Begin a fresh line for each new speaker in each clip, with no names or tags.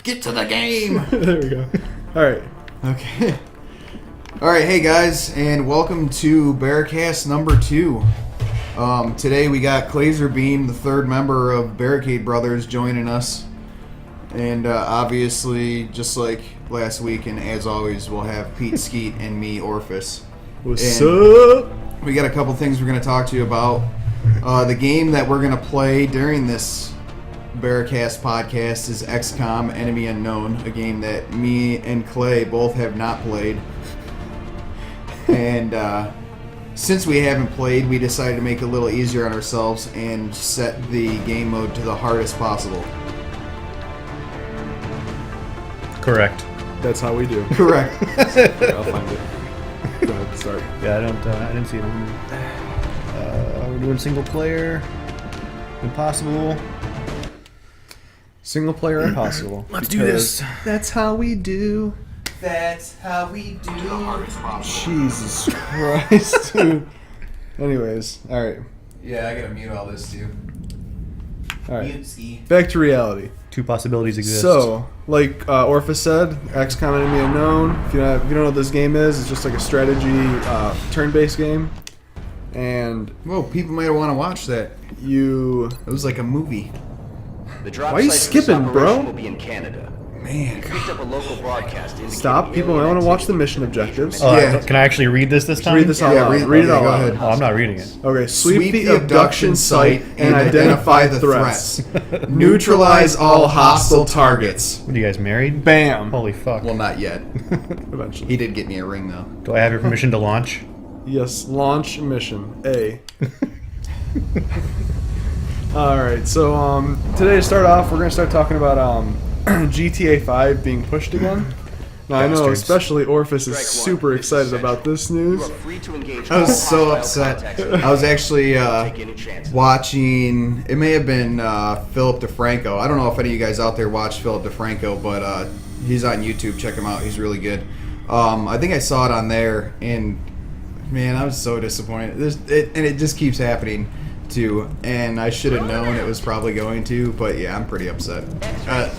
Get to the game!
There we go. Alright.
Okay. Alright, hey guys, and welcome to Barricast number 2. Today we got Clazer Beam, the third member of Barricade Brothers, joining us. And obviously, just like last week, and as always, we'll have Pete Skeet and me, Orphis.
What's up?
We got a couple things we're going to talk to you about. The game that we're going to play during this Barricast podcast is XCOM Enemy Unknown, a game that me and Clay both have not played. And since we haven't played, we decided to make it a little easier on ourselves and set the game mode to the hardest possible.
Correct.
That's how we do.
Correct.
Yeah, I'll find it. Go ahead, start.
Yeah, I didn't see them. We're doing single player. Impossible.
Single player impossible.
Let's do this.
That's how we do.
That's how we do.
Jesus Christ, dude. Anyways, alright.
Yeah, I gotta mute all this too.
Alright.
Mute-ski.
Back to reality.
Two possibilities exist.
So, like Orphis said, XCOM Enemy Unknown. If you don't know what this game is, it's just like a strategy turn-based game. And
Whoa, people might want to watch that. It was like a movie.
The drop
Why are you
site for this
skipping, bro?
operation will be in Canada.
Man.
We picked up a local broadcast indicating
Stop. People might want to watch the mission objectives.
Yeah.
Can I actually read this time?
Read this out
Yeah,
loud.
read it
it
out
out
loud.
loud.
Oh, I'm not reading it.
Okay, sweep the abduction site and identify the threats.
Neutralize all hostile targets.
What, are you guys married?
Bam.
Holy fuck.
Well, not yet.
Eventually.
He did get me a ring, though.
Do I have your permission to launch?
Yes, launch mission A. Alright, so today to start off, we're going to start talking about GTA 5 being pushed again. Now, I know
Bastards.
especially Orphis is
Strike one.
super
This is
excited
essential.
about this
You
news.
are free to engage
I was
all
so
hostile
upset.
contacts.
I was actually
Take any chances.
watching, it may have been Philip DeFranco. I don't know if any of you guys out there watch Philip DeFranco, but he's on YouTube. Check him out. He's really good. I think I saw it on there, and man, I was so disappointed. And it just keeps happening, too. And I should have known it was probably going to, but yeah, I'm pretty upset.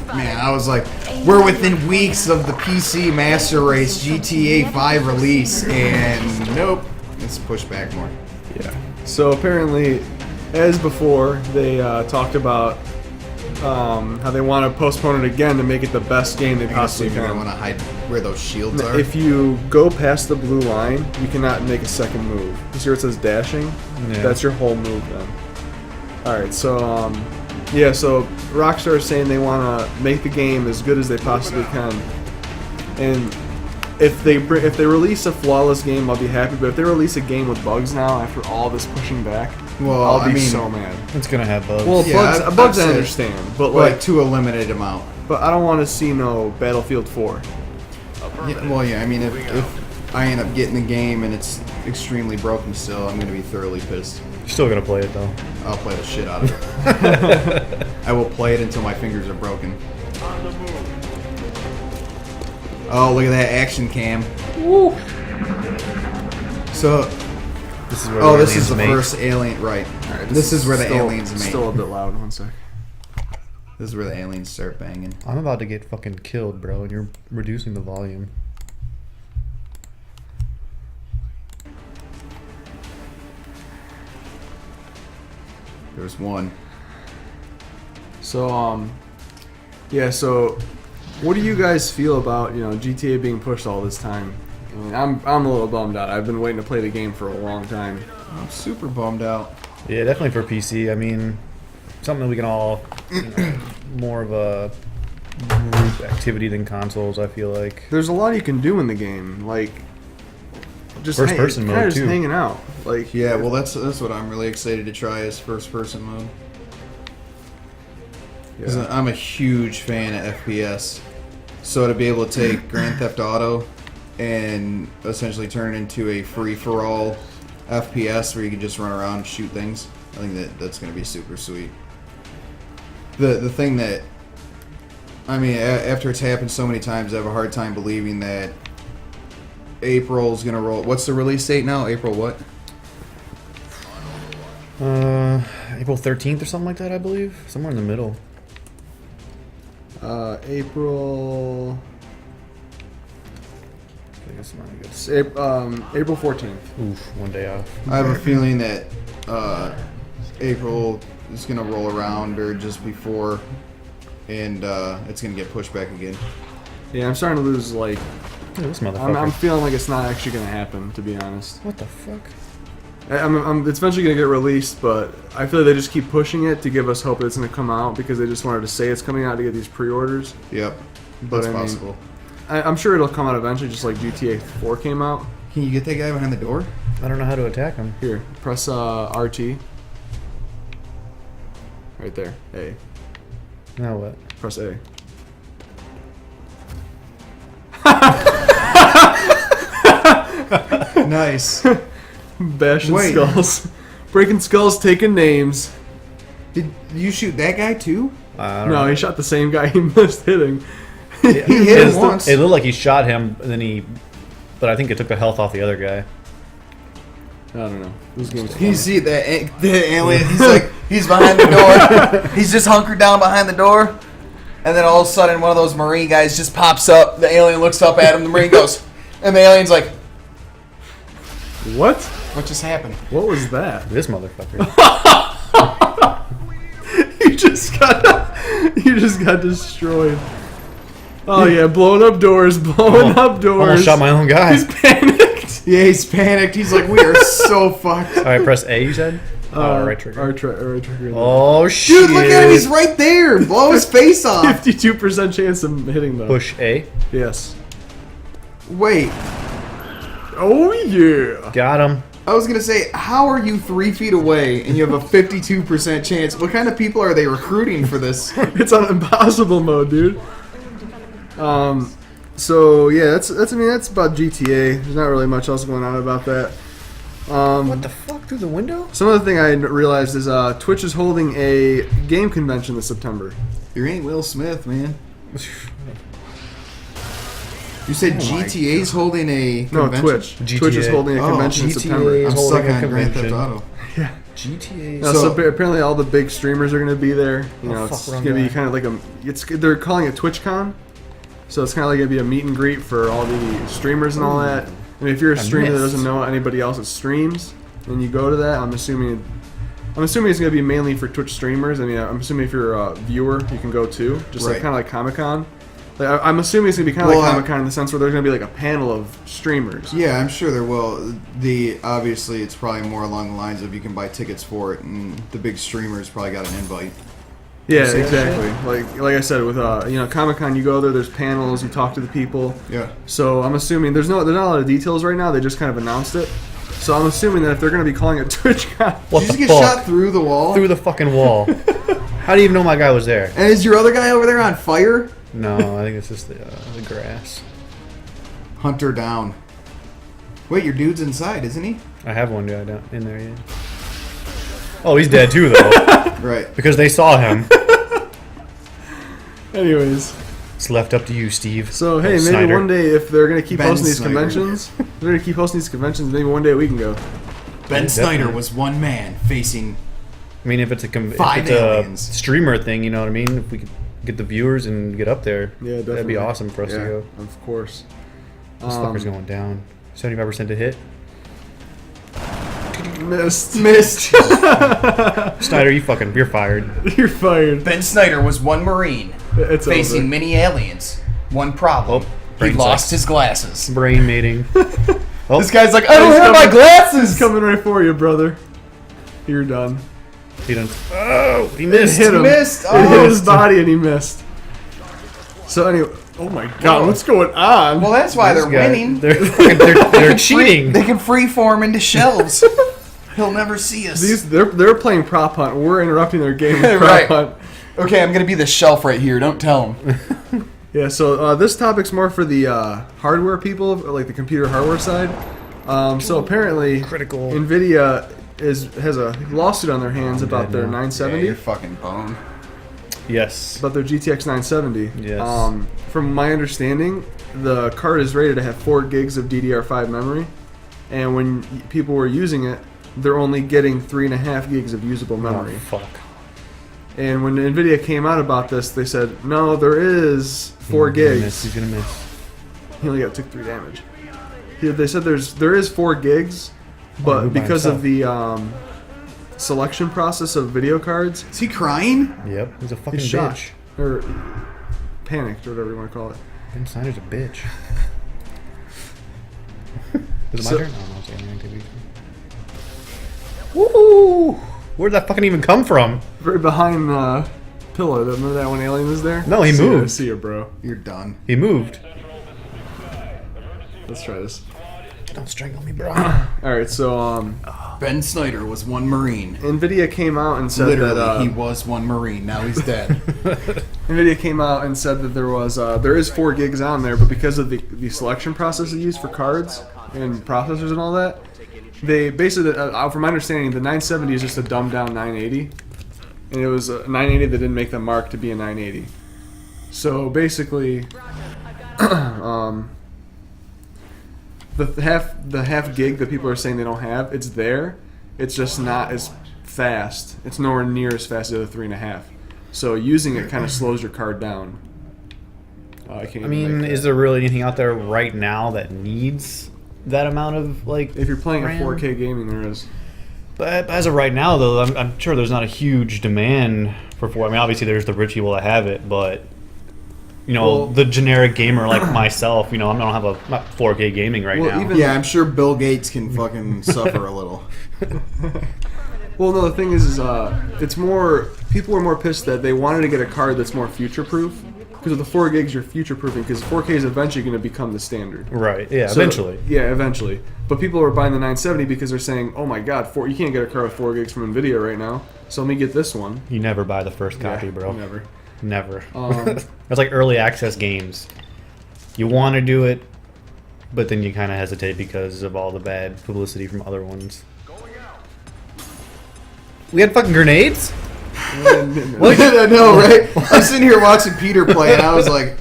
Man, I was like, we're within weeks of the PC Master Race GTA 5 release, and nope, it's pushed back more.
Yeah. So apparently, as before, they talked about how they want to postpone it again to make it the best game they possibly
You're gonna
can.
want to hide where those shields are.
If you go past the blue line, you cannot make a second move. You see where it says dashing?
Yeah.
That's your whole move then. Alright, so, yeah, so Rockstar is saying they want to make the game as good as they possibly can. And if they release a flawless game, I'll be happy. But if they release a game with bugs now, after all this pushing back,
Well,
I'll be
I mean,
so mad.
It's gonna have bugs.
Well,
Yeah,
bugs
I'd
I
say-
understand, but
like to a limited amount.
but I don't want to see no Battlefield 4.
Yeah, well, yeah, I mean, if I end up getting the game and it's extremely broken still, I'm going to be thoroughly pissed.
You're still gonna play it though.
I'll play the shit out of it. I will play it until my fingers are broken. Oh, look at that action cam.
Woo.
This
So,
is where
oh,
the
this is
aliens
the
mate.
first alien, right. This is where the aliens mate.
Still a bit loud. One sec.
This is where the aliens start banging.
I'm about to get fucking killed, bro, and you're reducing the volume.
There's one.
So yeah. So, what do you guys feel about GTA being pushed all this time? I mean, I'm a little bummed out. I've been waiting to play the game for a long time.
I'm super bummed out.
Yeah, definitely for PC. I mean, something that we can all more of a group activity than consoles. I feel like.
There's a lot you can do in the game, like just
First person
kinda
mode,
just
too.
hanging out. Like
Yeah, well, that's what I'm really excited to try is first person mode. Because I'm a huge fan of FPS. So to be able to take Grand Theft Auto and essentially turn it into a free-for-all FPS where you can just run around and shoot things, I think that's going to be super sweet. The thing that, I mean, after it's happened so many times, I have a hard time believing that April's going to roll. What's the release date now? April what?
April 13th or something like that, I believe. Somewhere in the middle.
April.
I guess I'm not good.
It's April 14th.
Oof, one day off.
I have a feeling that April is gonna roll around or just before, and it's gonna get pushed back again.
Yeah, I'm starting to lose like.
Look at this motherfucker.
I'm feeling like it's not actually gonna happen, to be honest.
What the fuck?
It's eventually gonna get released, but I feel like they just keep pushing it to give us hope that it's gonna come out because they just wanted to say it's coming out to get these pre-orders.
Yep,
But
that's
I mean,
possible.
I'm sure it'll come out eventually, just like GTA 4 came out.
Can you get that guy behind the door?
I don't know how to attack him.
Here, press RT. Right there. A.
Now what?
Press A.
Nice.
Bashing
Wait.
skulls. Breaking skulls, taking names.
Did you shoot that guy too?
I don't
No,
know.
he shot the same guy he missed hitting.
He hit him once.
It looked like he shot him, and then but I think it took the health off the other guy.
I don't know. This game's
Can you
funny.
see the alien? He's like, he's behind the door. He's just hunkered down behind the door. And then all of a sudden, one of those Marine guys just pops up. The alien looks up at him. The Marine goes, and the alien's like,
What?
what just happened?
What was that?
This motherfucker.
You just got destroyed. Oh yeah, blowing up doors, blowing up doors.
Almost shot my own guy.
He's panicked.
Yeah, he's panicked. He's like, we are so fucked.
All right, press A. You said. Right trigger.
Right trigger.
Oh shit!
Dude, look at him. He's right there. Blow his face off.
52% chance of hitting though.
Push A.
Yes.
Wait,
Oh yeah.
Got him.
I was going to say, how are you 3 feet away and you have a 52% chance? What kind of people are they recruiting for this?
It's on impossible mode, dude. So yeah, that's about GTA. There's not really much else going on about that.
What the fuck? Through the window?
Some other thing I realized is Twitch is holding a game convention this September.
You ain't Will Smith, man. You said
Oh my
GTA's holding a
No,
convention?
Twitch.
GTA.
Twitch is holding a
Oh,
convention in
GTA.
September.
I'm
holding
stuck
a
on Grand Theft
convention.
Auto.
Yeah.
GTA.
So,
So-
apparently all the big streamers are going to be there. You know,
fuck,
it's
wrong
going to be
guy.
kind of like they're calling it TwitchCon. So it's kind of like going to be a meet and greet for all the streamers and all that. And if you're a streamer that
missed.
doesn't know anybody else that streams, and you go to that, I'm assuming it's going to be mainly for Twitch streamers. I mean, I'm assuming if you're a viewer, you can go too. Just like
Right.
kind of like Comic-Con. Like, I'm assuming it's going to be kind of
Well,
like Comic-Con in the sense where there's going to be like a panel of streamers.
Yeah, I'm sure there will. Obviously, it's probably more along the lines of you can buy tickets for it, and the big streamers probably got an invite.
Yeah,
see that
exactly. Like I said, with Comic-Con, you go there. There's panels. You talk to the people.
Yeah.
So I'm assuming there's not a lot of details right now. They just kind of announced it. So I'm assuming that if they're going to be calling it TwitchCon,
What
Did you
the
just get
fuck?
shot through the wall?
Through the fucking wall. How do you even know my guy was there?
And is your other guy over there on fire?
No, I think it's just the grass.
Hunter down. Wait, your dude's inside, isn't he?
I have one guy down in there, yeah. Oh, he's dead too, though.
Right.
Because they saw him.
anyways.
It's left up to you, Steve.
So hey,
Oh,
maybe
Snyder.
one day if they're going to keep
Ben
hosting these
Snyder.
conventions, they're going to keep hosting these conventions. Maybe one day we can go.
Ben
Yeah,
Snyder
definitely.
was one man facing.
I mean, if it's
Five
a
aliens.
streamer thing, you know what I mean? If we could get the viewers and get up there,
Yeah, definitely.
that'd be awesome for us
Yeah,
to go.
of course.
This fucker's going down. 75% to hit.
Missed.
Snyder, you're fired.
You're fired.
Ben Snyder was one Marine
It's
facing
over.
many aliens. One problem.
Oh,
he
brain
lost
sex.
his glasses.
Brain mating. Oh,
This guy's like, I don't
He's
have my
coming-
glasses!
He's coming right for you, brother. You're done.
he done. Oh, he missed.
Hit him.
missed.
It hit
Oh.
his body and he missed. So anyway, oh my god,
Whoa.
what's going on?
Well, that's why
This
they're
guy-
winning.
They're cheating.
They can freeform into shelves. He'll never see us.
They're playing prop hunt. We're interrupting their game with prop
Right.
hunt.
Okay, I'm gonna be the shelf right here. Don't tell him.
Yeah, so this topic's more for the hardware people, like the computer hardware side. So apparently,
Critical.
NVIDIA has a lawsuit on their hands
I'm
about
dead
their
now.
970,
fucking boned.
Yes.
about their GTX 970.
Yes.
From my understanding, the card is rated to have 4 gigs of DDR5 memory, and when people were using it, they're only getting 3.5 gigs of usable memory.
Oh, fuck.
And when NVIDIA came out about this, they said, no, there is 4 gigs.
He's gonna miss.
He only took 3 damage. They said there is 4 gigs, but
moved by
because of
himself.
the selection process of video cards,
Is he crying?
Yep, he's a fucking
he's
bitch.
shocked. Or panicked, or whatever you want to call it.
Ben Snyder's a bitch. Is it my
So-
turn? Oh, no, it's alien activity. Woo! Where'd that fucking even come from?
Right behind the pillar. Remember that when Alien was there?
No, he
See ya,
moved.
See ya, bro.
You're done.
He moved.
Let's try this.
Don't strangle me, bro.
Alright, so
Ben Snyder was one Marine.
NVIDIA came out and said
Literally,
that
he was one Marine. Now he's dead.
NVIDIA came out and said that there is 4 gigs on there, but because of the selection process they use for cards and processors and all that, they basically, from my understanding, the 970 is just a dumbed down 980, and it was a 980 that didn't make the mark to be a 980. So basically, the half gig that people are saying they don't have, it's there. It's just not as fast. It's nowhere near as fast as the other 3.5. So using it kind of slows your card down. I can't.
I
even
mean,
make
is there really anything out there right now that needs that amount of, like,
if you're playing
RAM?
a 4K gaming, there is.
But as of right now, though, I'm sure there's not a huge demand for 4. I mean, obviously there's the rich people that have it, but you know,
Well-
the generic gamer like myself, you know, I don't have I'm not 4K gaming right
Well,
now.
even-
Yeah, I'm sure Bill Gates can fucking suffer a little.
Well, no, the thing is it's more, people are more pissed that they wanted to get a card that's more future-proof. Because with the 4 gigs, you're future-proofing, because 4K is eventually going to become the standard.
Right? Yeah,
So-
eventually.
Yeah, eventually. But people are buying the 970 because they're saying, oh my god, you can't get a card with 4 gigs from NVIDIA right now, so let me get this one.
You never buy the first copy,
Yeah,
bro.
Never.
Never.
Um,
That's like early access games. You want to do it, but then you kind of hesitate because of all the bad publicity from other ones. We had fucking grenades?
What? I know, right? I'm sitting here watching Peter play, and I was like,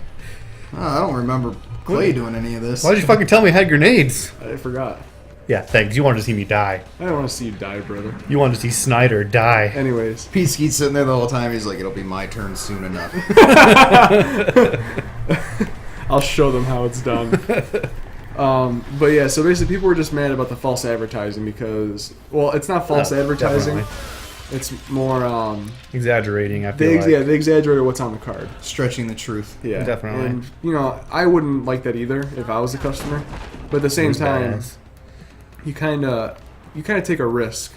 oh, I don't remember Clay doing any of this.
Why did you fucking tell me I had grenades?
I forgot.
Yeah, thanks. You wanted to see me die.
I don't want to see you die, brother.
You wanted to see Snyder die.
Anyways.
Pete Skeet's sitting there the whole time. He's like, it'll be my turn soon enough.
I'll show them how it's done. But yeah, so basically people were just mad about the false advertising because, well, it's not false advertising.
Definitely.
It's more,
Exaggerating, I feel like.
yeah, they exaggerated what's on the card.
Stretching the truth.
Yeah,
Definitely.
And, you know, I wouldn't like that either if I was a customer. But at the same
Who's
time,
badass?
you kind of take a risk.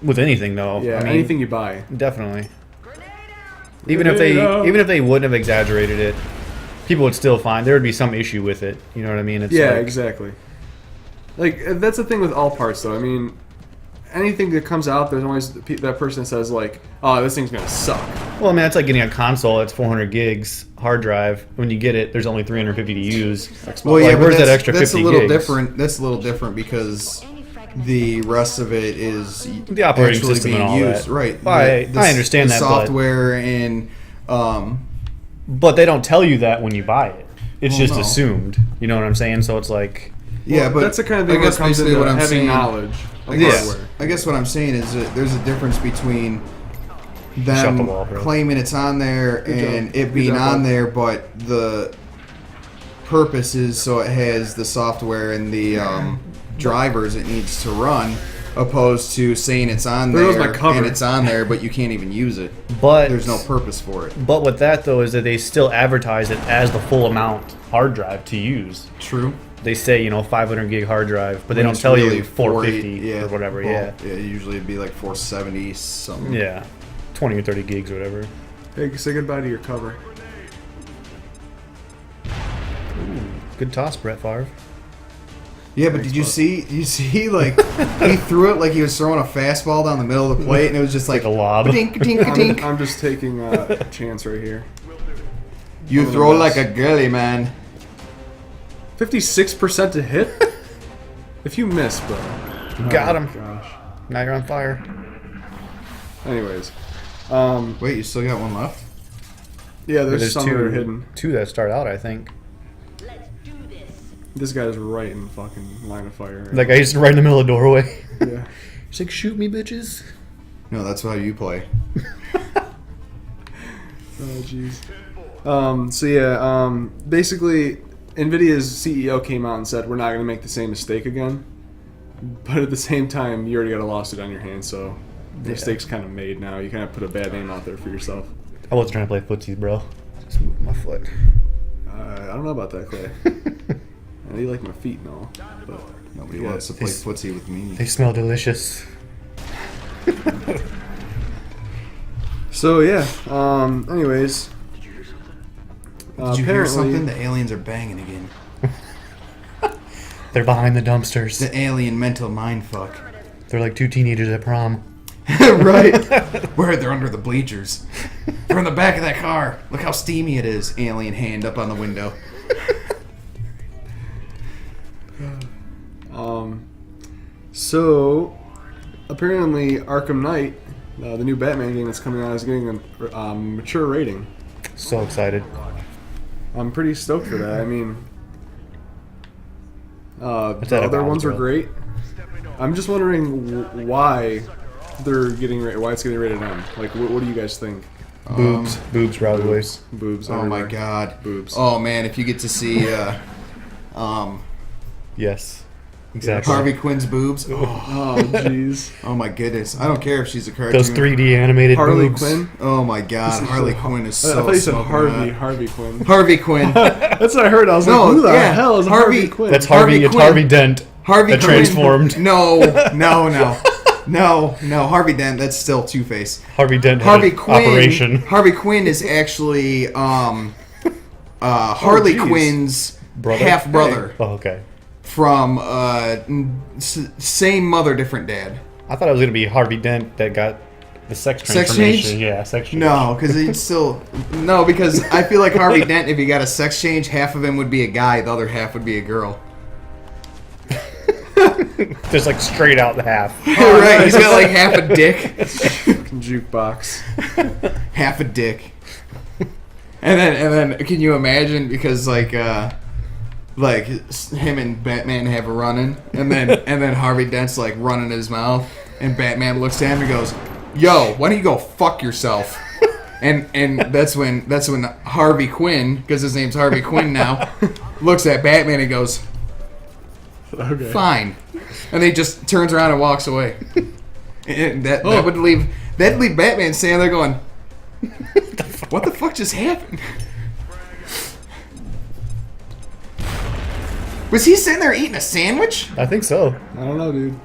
With anything, though.
Yeah,
I mean,
anything you buy.
Definitely. Even if they wouldn't have exaggerated it, people would still find there would be some issue with it. You know what I mean? It's
Yeah,
like,
exactly. Like, that's the thing with all parts, though. I mean, anything that comes out, there's always that person that says, like, oh, this thing's going to suck.
Well, I mean, it's like getting a console that's 400 gigs hard drive. When you get it, there's only 350 to use.
Well,
Like,
yeah, but
where's that
that's,
extra
that's
50
a little
gigs?
different. That's a little different because the rest of it is
The operating
actually
system
being
and all
used,
that.
right?
Well, I understand
the
that, but-
software and
But they don't tell you that when you buy it. It's
Well,
just
no.
assumed. You know what I'm saying? So it's like,
yeah,
Well,
but
that's the kind of
I
thing
guess
that comes
basically
into
what I'm
having
saying,
knowledge of
I guess,
hardware.
I guess what I'm saying is that there's a difference between
Shut
them
the wall, bro.
claiming it's on there
Good
and
job.
it
Good
being
job,
on
bud.
there, but the purpose is so it has the software and the drivers it needs to run, opposed to saying it's on
There goes
there
my cover.
and it's on there, but you can't even use it.
but
There's no purpose for it.
But with that though is that they still advertise it as the full amount hard drive to use.
True.
They say 500 gig hard drive, but they
When
don't
it's
tell
really
you 450 or whatever.
well, yeah. Usually it'd be like 470 something.
Yeah, 20 or 30 gigs or whatever.
Hey, say goodbye to your cover.
Good toss, Brett Favre.
Yeah, but did you see? Like he threw it like he was throwing a fastball down the middle of the plate, and it was just like
Like a lob.
Dink, dink, dink.
I'm just taking a chance right here.
You throw like a girly, man.
56% to hit? If you miss, bro.
Got
Oh
him.
my Gosh.
Now you're on fire.
Anyways.
Wait, you still got one left?
Yeah, there's
There's
some that are hidden.
two that start out, I think.
This guy's right in fucking line of fire.
That guy just right in the middle of the doorway.
Yeah.
He's like, shoot me, bitches.
No, that's how you play.
Oh jeez. So yeah, basically, Nvidia's CEO came out and said we're not going to make the same mistake again. But at the same time, you already got a lawsuit on your hands, so the mistake's kind of made now. You kind of put a bad name out there for yourself.
I wasn't trying to play footsie, bro. Just moved my foot.
I don't know about that, Clay. I do like my feet and all, but
Nobody wants to play footsie with me.
They smell delicious.
So yeah. Anyways.
Did you hear something? The aliens are banging again.
They're behind the dumpsters.
The alien mental mindfuck.
They're like two teenagers at prom.
Right. Where they're under the bleachers. They're in the back of that car. Look how steamy it is. Alien hand up on the window.
So apparently Arkham Knight, the new Batman game that's coming out, is getting a mature rating.
So excited.
I'm pretty stoked for that. I mean,
What's
the
that
other
about,
ones were
bro?
great. I'm just wondering why they're getting why it's getting rated M. Like, what do you guys think?
Boobs. Boobs, probably.
Boobs.
Oh my
everywhere.
god.
Boobs.
Oh man, if you get to see
Yes. Exactly.
Harvey Quinn's boobs. Oh,
Oh jeez.
oh my goodness. I don't care if she's a cartoon.
Those 3D animated
Harley
boobs.
Quinn.
Oh my god, Harley Quinn is so
I thought you said
smoking
Harvey.
hot.
Harvey Quinn.
Harvey Quinn.
That's what I heard. I was
No,
like, who the
yeah,
hell is
Harvey-
Harvey Quinn?
That's Harvey.
Harvey
It's
Quinn.
Harvey Dent.
Harvey
that
Quinn.
transformed.
No, Harvey Dent, that's still Two-Face.
Harvey Dent had
Harvey
an
Quinn.
operation.
Harvey Quinn is actually Harley
geez.
Quinn's
Brother?
half brother
Oh, okay.
from same mother, different dad.
I thought it was gonna be Harvey Dent that got the sex
Sex
transformation.
change?
Yeah, sex change.
No, because because I feel like Harvey Dent, if he got a sex change, half of him would be a guy, the other half would be a girl.
Just like straight out the half.
Right, he's got like half a dick,
Jukebox.
half a dick, and then can you imagine because like him and Batman have a run-in, and then Harvey Dent's like running his mouth, and Batman looks at him and goes, "Yo, why don't you go fuck yourself?" And that's when Harvey Quinn, because his name's Harvey Quinn now, looks at Batman and goes,
Okay.
"Fine," and he just turns around and walks away. And that would leave Batman standing there going, "What the fuck just happened?" Was he sitting there eating a sandwich?
I think so.
I don't know, dude.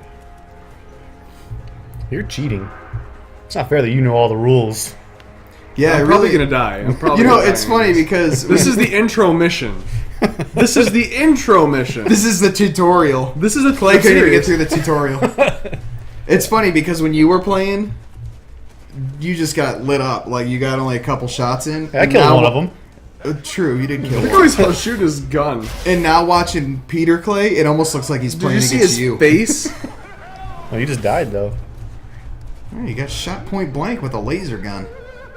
You're cheating. It's not fair that you know all the rules.
Yeah,
I'm probably gonna die. I'm probably.
You know,
gonna
it's
die
funny
anyways.
because
This is the intro mission. This is the intro mission.
this is the tutorial.
This is a
Clay couldn't even get
serious.
through the tutorial. It's funny because when you were playing, you just got lit up. Like you got only a couple shots in.
I
and
killed
now-
one of them.
True, you did kill
Look
one.
how he's gonna shoot his gun.
And now watching Peter Clay, it almost looks like he's
Did
playing
you see
against
his
you.
face?
Oh, you just died though.
Oh, you got shot point blank with a laser gun.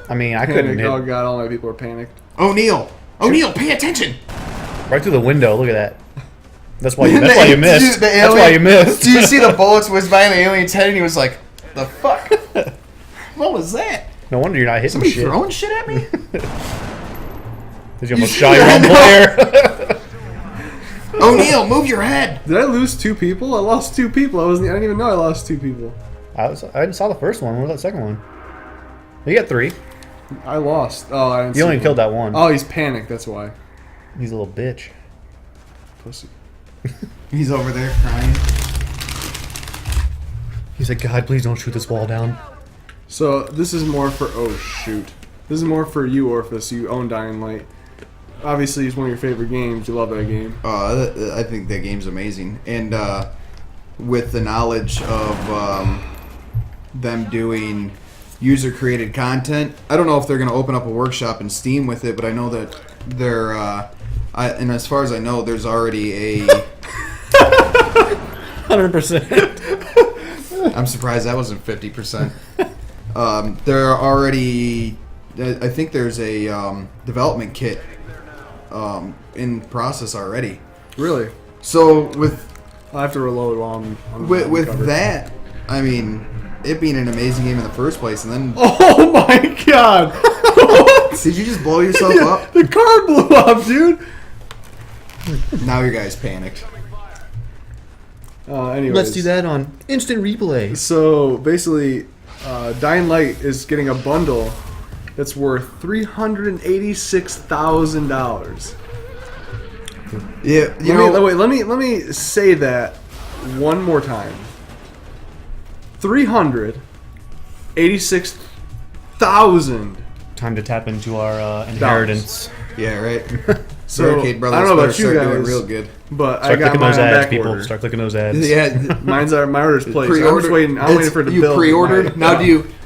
I mean, I couldn't
Panic.
hit
Oh god, all my people are panicked.
O'Neal, pay attention.
right through the window. Look at that. That's why you. That's why you
Dude,
missed.
the
That's why
alien-
you missed.
Do you see the bullets whiz by in the alien's head, and he was like, "The fuck? What was that?
No wonder you're not hitting
Somebody
shit.
throwing shit at me?"
Did you almost
see
shot your
that?
own player?
O'Neal, move your head.
Did I lose 2 people? I lost 2 people. I didn't even know I lost 2 people.
I saw the first one. What was that second one? You got 3.
I lost. Oh, I didn't
You
see
only
him.
killed that one.
Oh, he's panicked. That's why.
He's a little bitch.
Pussy.
He's over there crying.
He's like, God, please don't shoot this wall down.
So this is more for shoot. This is more for you, Orphis. You own Dying Light. Obviously, it's one of your favorite games. You love that game.
I think that game's amazing, and with the knowledge of them doing user-created content, I don't know if they're going to open up a workshop in Steam with it, but I know that they're. And as far as I know, there's already a.
100%.
I'm surprised that wasn't 50%. There are already. I think there's a development kit in process already.
Really?
So with
I'll have to reload while I'm
with
covered.
that, I mean, it being an amazing game in the first place, and then
Oh my god! What?
Did you just blow yourself up?
The car blew up, dude.
Now your guy's panicked.
Anyways.
Let's do that on instant replay.
So basically, Dying Light is getting a bundle that's worth $386,000.
Yeah,
Let me say that one more time. $386,000.
Time to tap into our inheritance.
yeah, right.
So
Barricade Brothers
I don't know about
better
you
start doing
guys,
real good.
but I
Start
got
clicking
mine
those
on
ads,
back
people.
order.
Start clicking those ads.
Yeah,
My order's placed. I'm
pre-order.
just waiting. I'm waiting for it to
you
build.
pre-ordered.
My-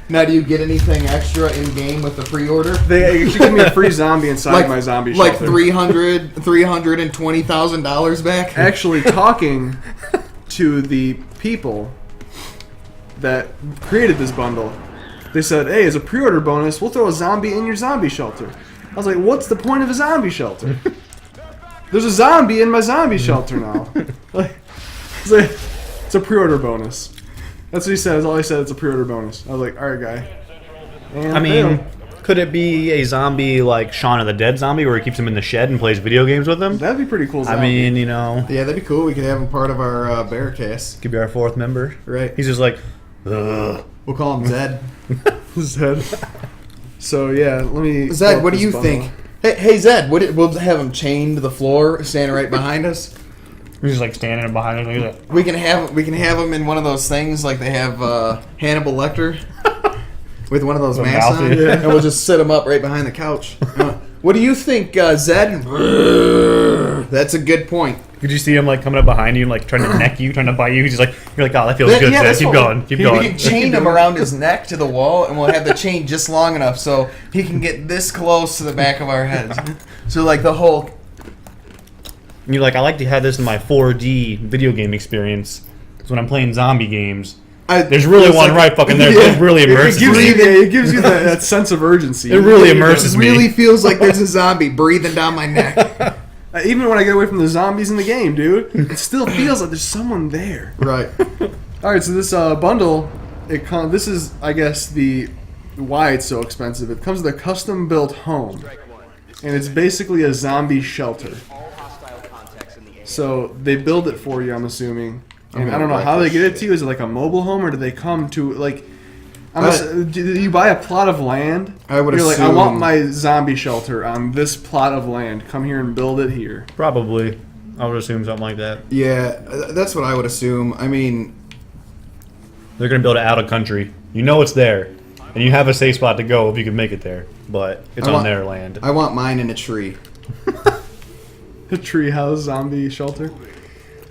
Now do you get anything extra in game with the pre-order?
They actually give me a free zombie inside my zombie
like
shelter.
$320,000 back.
Actually, talking to the people that created this bundle, they said, "Hey, as a pre-order bonus, we'll throw a zombie in your zombie shelter." I was like, "What's the point of a zombie shelter? There's a zombie in my zombie shelter now." It's a pre-order bonus. That's what he says. All he said, it's a pre-order bonus. I was like, "All right, guy." And
I mean,
fail.
could it be a zombie like Shaun of the Dead zombie where he keeps him in the shed and plays video games with them?
That'd be pretty cool.
I
Zombie.
mean, you know,
Yeah, that'd be cool. We could have him part of our Barricast.
could be our fourth member.
Right.
He's just like, ugh.
We'll call him Zed.
Zed. So yeah, let me.
Zed,
pull
what
up
do you
this
think?
bundle.
Hey Zed, we'll have him chained to the floor, standing right behind us.
He's just like standing behind him. He's like,
We can have him in one of those things like they have Hannibal Lecter with one of those
The
masks
mouth,
on,
yeah.
and we'll just sit him up right behind the couch. What do you think, Zed? That's a good point.
could you see him like coming up behind you and like trying to neck you, trying to bite you? He's just like, you're like, oh, that feels good, Zed.
that's
Keep
what
going, keep
we
going.
can chain him around his neck to the wall, and we'll have the chain just long enough so he can get this close to the back of our heads. So like the whole.
And you're like, I like to have this in my 4D video game experience. Because when I'm playing zombie games, there's really one right fucking there. It really immerses me.
It gives you that sense of urgency.
It really immerses
It
me.
really feels like there's a zombie breathing down my neck.
Even when I get away from the zombies in the game, dude, it still feels like there's someone there.
Right.
All right, so this bundle, this is, I guess, why it's so expensive. It comes with a custom-built home, and it's basically a zombie shelter. So they build it for you, I'm assuming. And I don't know how they get it to you. Is it like a mobile home, or do they come to like? Do you buy a plot of land?
I would
You're like, I
assume-
want my zombie shelter on this plot of land. Come here and build it here.
Probably. I would assume something like that.
Yeah, that's what I would assume. I mean,
They're going to build it out of country. You know it's there. And you have a safe spot to go if you can make it there. But it's on their land.
I want mine in a tree.
A treehouse zombie shelter.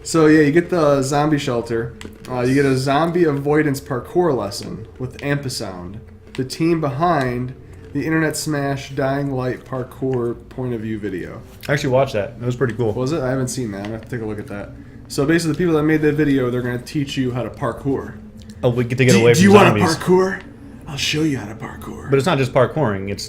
So yeah, you get the zombie shelter. You get a zombie avoidance parkour lesson with Ampisound, the team behind the Internet Smash Dying Light parkour point of view video.
I actually watched that. It was pretty cool.
Was it? I haven't seen that. I'm gonna have to take a look at that. So basically, the people that made that video, they're gonna teach you how to parkour.
Oh, we get to get away
Do
from
you
zombies.
want to parkour? I'll show you how to parkour.
But it's not just parkouring. It's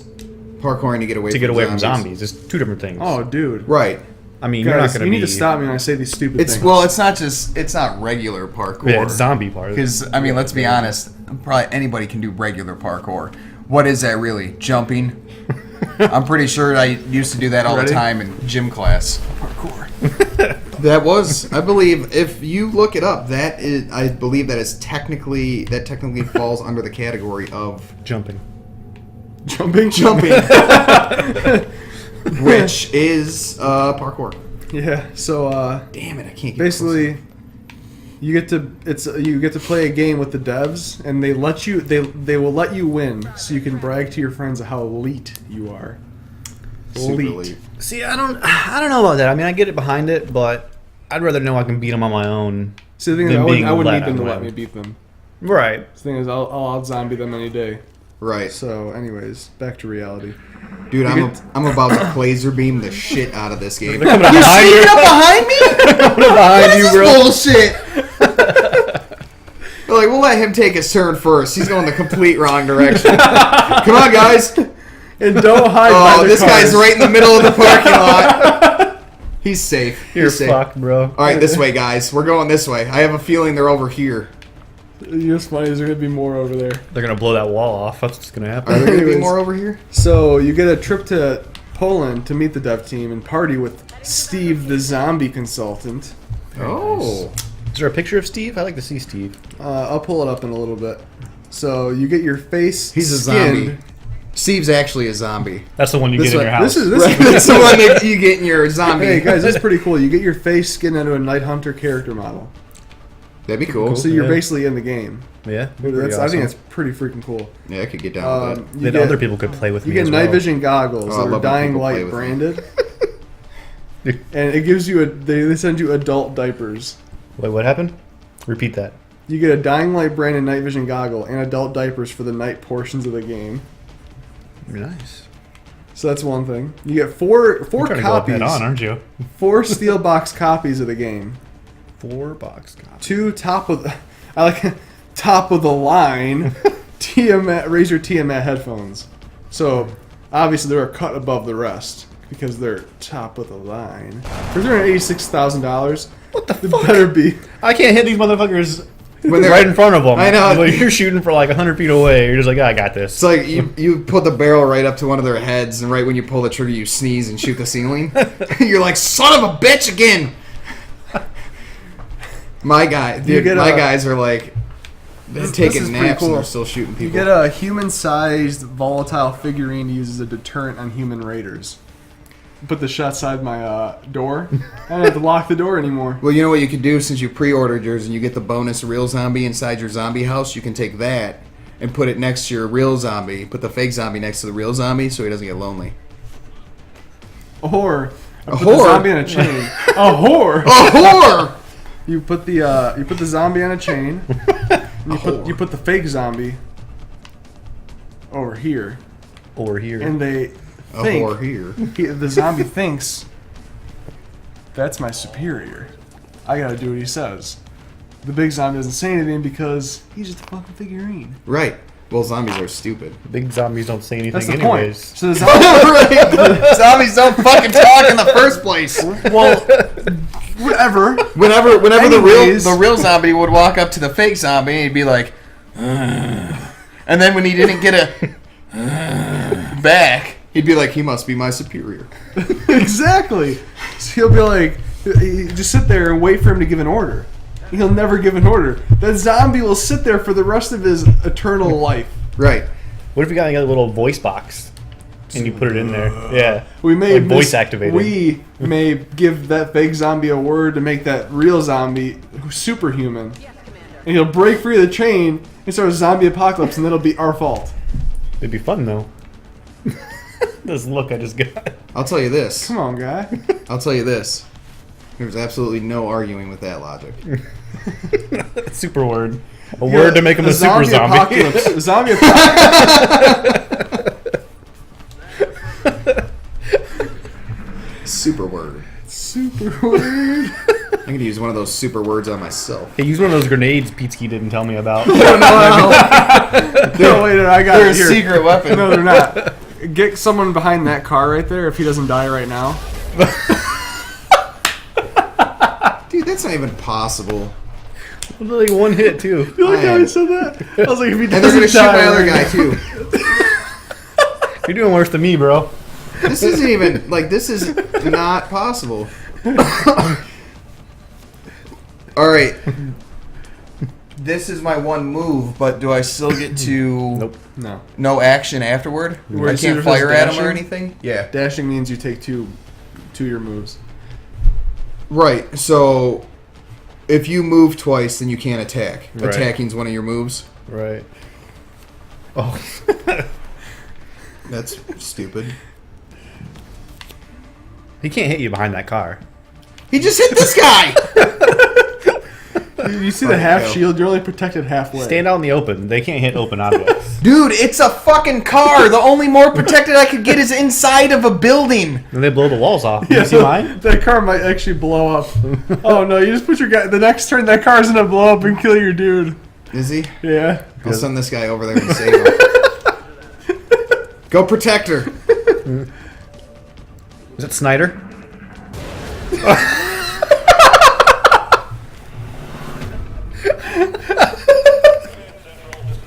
Parkouring to get away
to
from
get away from zombies. It's two different things.
Oh, dude.
Right.
I mean, you're not
Guys,
going
you
to
need to stop me when I say these stupid
It's
things.
it's not regular parkour.
Yeah, it's zombie part.
Because I mean, let's be honest. Probably anybody can do regular parkour. What is that really? Jumping. I'm pretty sure I used to do that all
Ready?
the time in gym class.
parkour.
That was, I believe, if you look it up, I believe that technically falls under the category of
Jumping.
Jumping.
which is parkour.
Yeah. So
Damn it, I can't get
basically, you get to play a game with the devs, and they will let you win, so you can brag to your friends how elite you are.
Super
Elite.
elite.
See, I don't know about that. I mean, I get it behind it, but I'd rather know I can beat them on my own.
See, the thing is,
than
I
being
wouldn't
let
need them to
on
let
my
me
own.
beat them.
Right.
The thing is, I'll out-zombie them any day.
Right.
So, anyways, back to reality.
Dude, I'm about to laser beam the shit out of this game.
They're coming up behind you.
behind me?
Behind you, bro.
Bullshit. They're like, we'll let him take his turn first. He's going the complete wrong direction. Come on, guys.
And don't hide by
Oh,
the
this
cars.
guy's right in the middle of the parking lot. He's safe.
You're
He's safe.
fucked, bro.
All right, this way, guys. We're going this way. I have a feeling they're over here.
You know what's funny is there going to be more over there.
They're gonna blow that wall off. That's what's gonna happen.
Are there going to be
Anyways.
more over here?
So you get a trip to Poland to meet the dev team and party with Steve, the zombie consultant.
Oh.
Is there a picture of Steve? I like to see Steve.
I'll pull it up in a little bit. So you get your face
He's a
skinned.
zombie. Steve's actually a zombie.
That's the one you
This
get in
one-
your house.
This is
Right, that's the one that you get in your zombie.
Hey guys, this is pretty cool. You get your face skinned into a Night Hunter character model.
That'd be cool.
So you're
Yeah.
basically in the game.
yeah.
I think that's pretty freaking cool.
Yeah, I could get down with that.
You
Then
get,
other people could play with
you
me
get
as
night
well.
vision goggles
Oh, I
that
love
are
when
Dying
people play
Light
with me.
branded, and it gives you they send you adult diapers.
Wait, what happened? Repeat that.
You get a Dying Light branded night vision goggle and adult diapers for the night portions of the game.
Nice.
So that's one thing. You get four
You're trying to go
copies,
head on, aren't you?
4 steel box copies of the game.
4 box copies.
2 top of the line Razer Tiamat headphones. So obviously they're a cut above the rest because they're top of the line. For $386,000,
What the
it
fuck?
better be.
I can't hit these motherfuckers
When they're-
right in front of them.
I know.
Like, you're shooting for like 100 feet away. You're just like, I got this.
It's like you put the barrel right up to one of their heads, and right when you pull the trigger, you sneeze and shoot the ceiling. You're like, son of a bitch again. My guys are like
This is
taking
pretty
naps
cool.
and they're still shooting
You
people.
get a human-sized volatile figurine to use as a deterrent on human raiders. Put the shot outside my door. I don't have to lock the door anymore.
Well, you know what you can do since you pre-ordered yours and you get the bonus real zombie inside your zombie house. You can take that and put it next to your real zombie. Put the fake zombie next to the real zombie so he doesn't get lonely.
Or put
whore?
the zombie on a chain. A whore.
A whore!
You put the zombie on a chain. And you put the fake zombie over here,
Over here.
and they
A
think
whore here.
the zombie thinks that's my superior. I gotta do what he says. The big zombie doesn't say anything because he's just a fucking figurine.
Right. Well, zombies are stupid.
Big zombies don't say anything
That's the
anyways.
point. So the zombie,
Right. Zombies don't fucking talk in the first place.
well, whatever.
Whenever
Anyways.
the real zombie would walk up to the fake zombie, he'd be like, "Ugh." And then when he didn't get a back, he'd be like, he must be my superior.
Exactly. So he'll be like, you just sit there and wait for him to give an order. He'll never give an order. That zombie will sit there for the rest of his eternal life.
Right.
What if you got like a little voice box and you put it in there? Yeah.
We may
Like voice activated.
We may give that fake zombie a word to make that real zombie superhuman, and he'll break free of the chain and start a zombie apocalypse, and that'll be our fault.
It'd be fun though. This look I just got.
I'll tell you this.
Come on, guy.
I'll tell you this. There's absolutely no arguing with that logic.
Super word. A word to make him a super zombie.
Apocalypse. A zombie apocalypse.
Super word.
Super weird.
I'm gonna use one of those super words on myself.
Hey, use one of those grenades Pizky didn't tell me about.
No, wait, I got
They're
it
a
here.
secret weapon.
No, they're not. Get someone behind that car right there if he doesn't die right now.
Dude, that's not even possible.
Literally one hit too.
You like
I
how
am.
I said that? I was like, if he
And they're
doesn't
gonna shoot
die
my other
right
guy too.
You're doing worse than me, bro.
This isn't even like this is not possible. All right. This is my one move, but do I still get to
Nope.
now.
no action afterward?
Where
I
it's
can't
either
fire
just
at him or
dashing?
anything? Yeah.
Dashing means you take two your moves.
Right. So if you move twice, then you can't attack.
Right.
Attacking's one of your moves.
Right. Oh.
That's stupid.
He can't hit you behind that car.
He just hit this guy.
You see the
Fucking
half
hell.
shield? You're only protected halfway.
Stand out in the open. They can't hit open objects.
Dude, it's a fucking car. The only more protected I could get is inside of a building.
And they blow the walls off. You see mine?
That car might actually blow up. Oh no! You just put your guy. The next turn, that car's gonna blow up and kill your dude.
Is he?
Yeah.
I'll send this guy over there and save him. Go protect her.
Is it Snyder?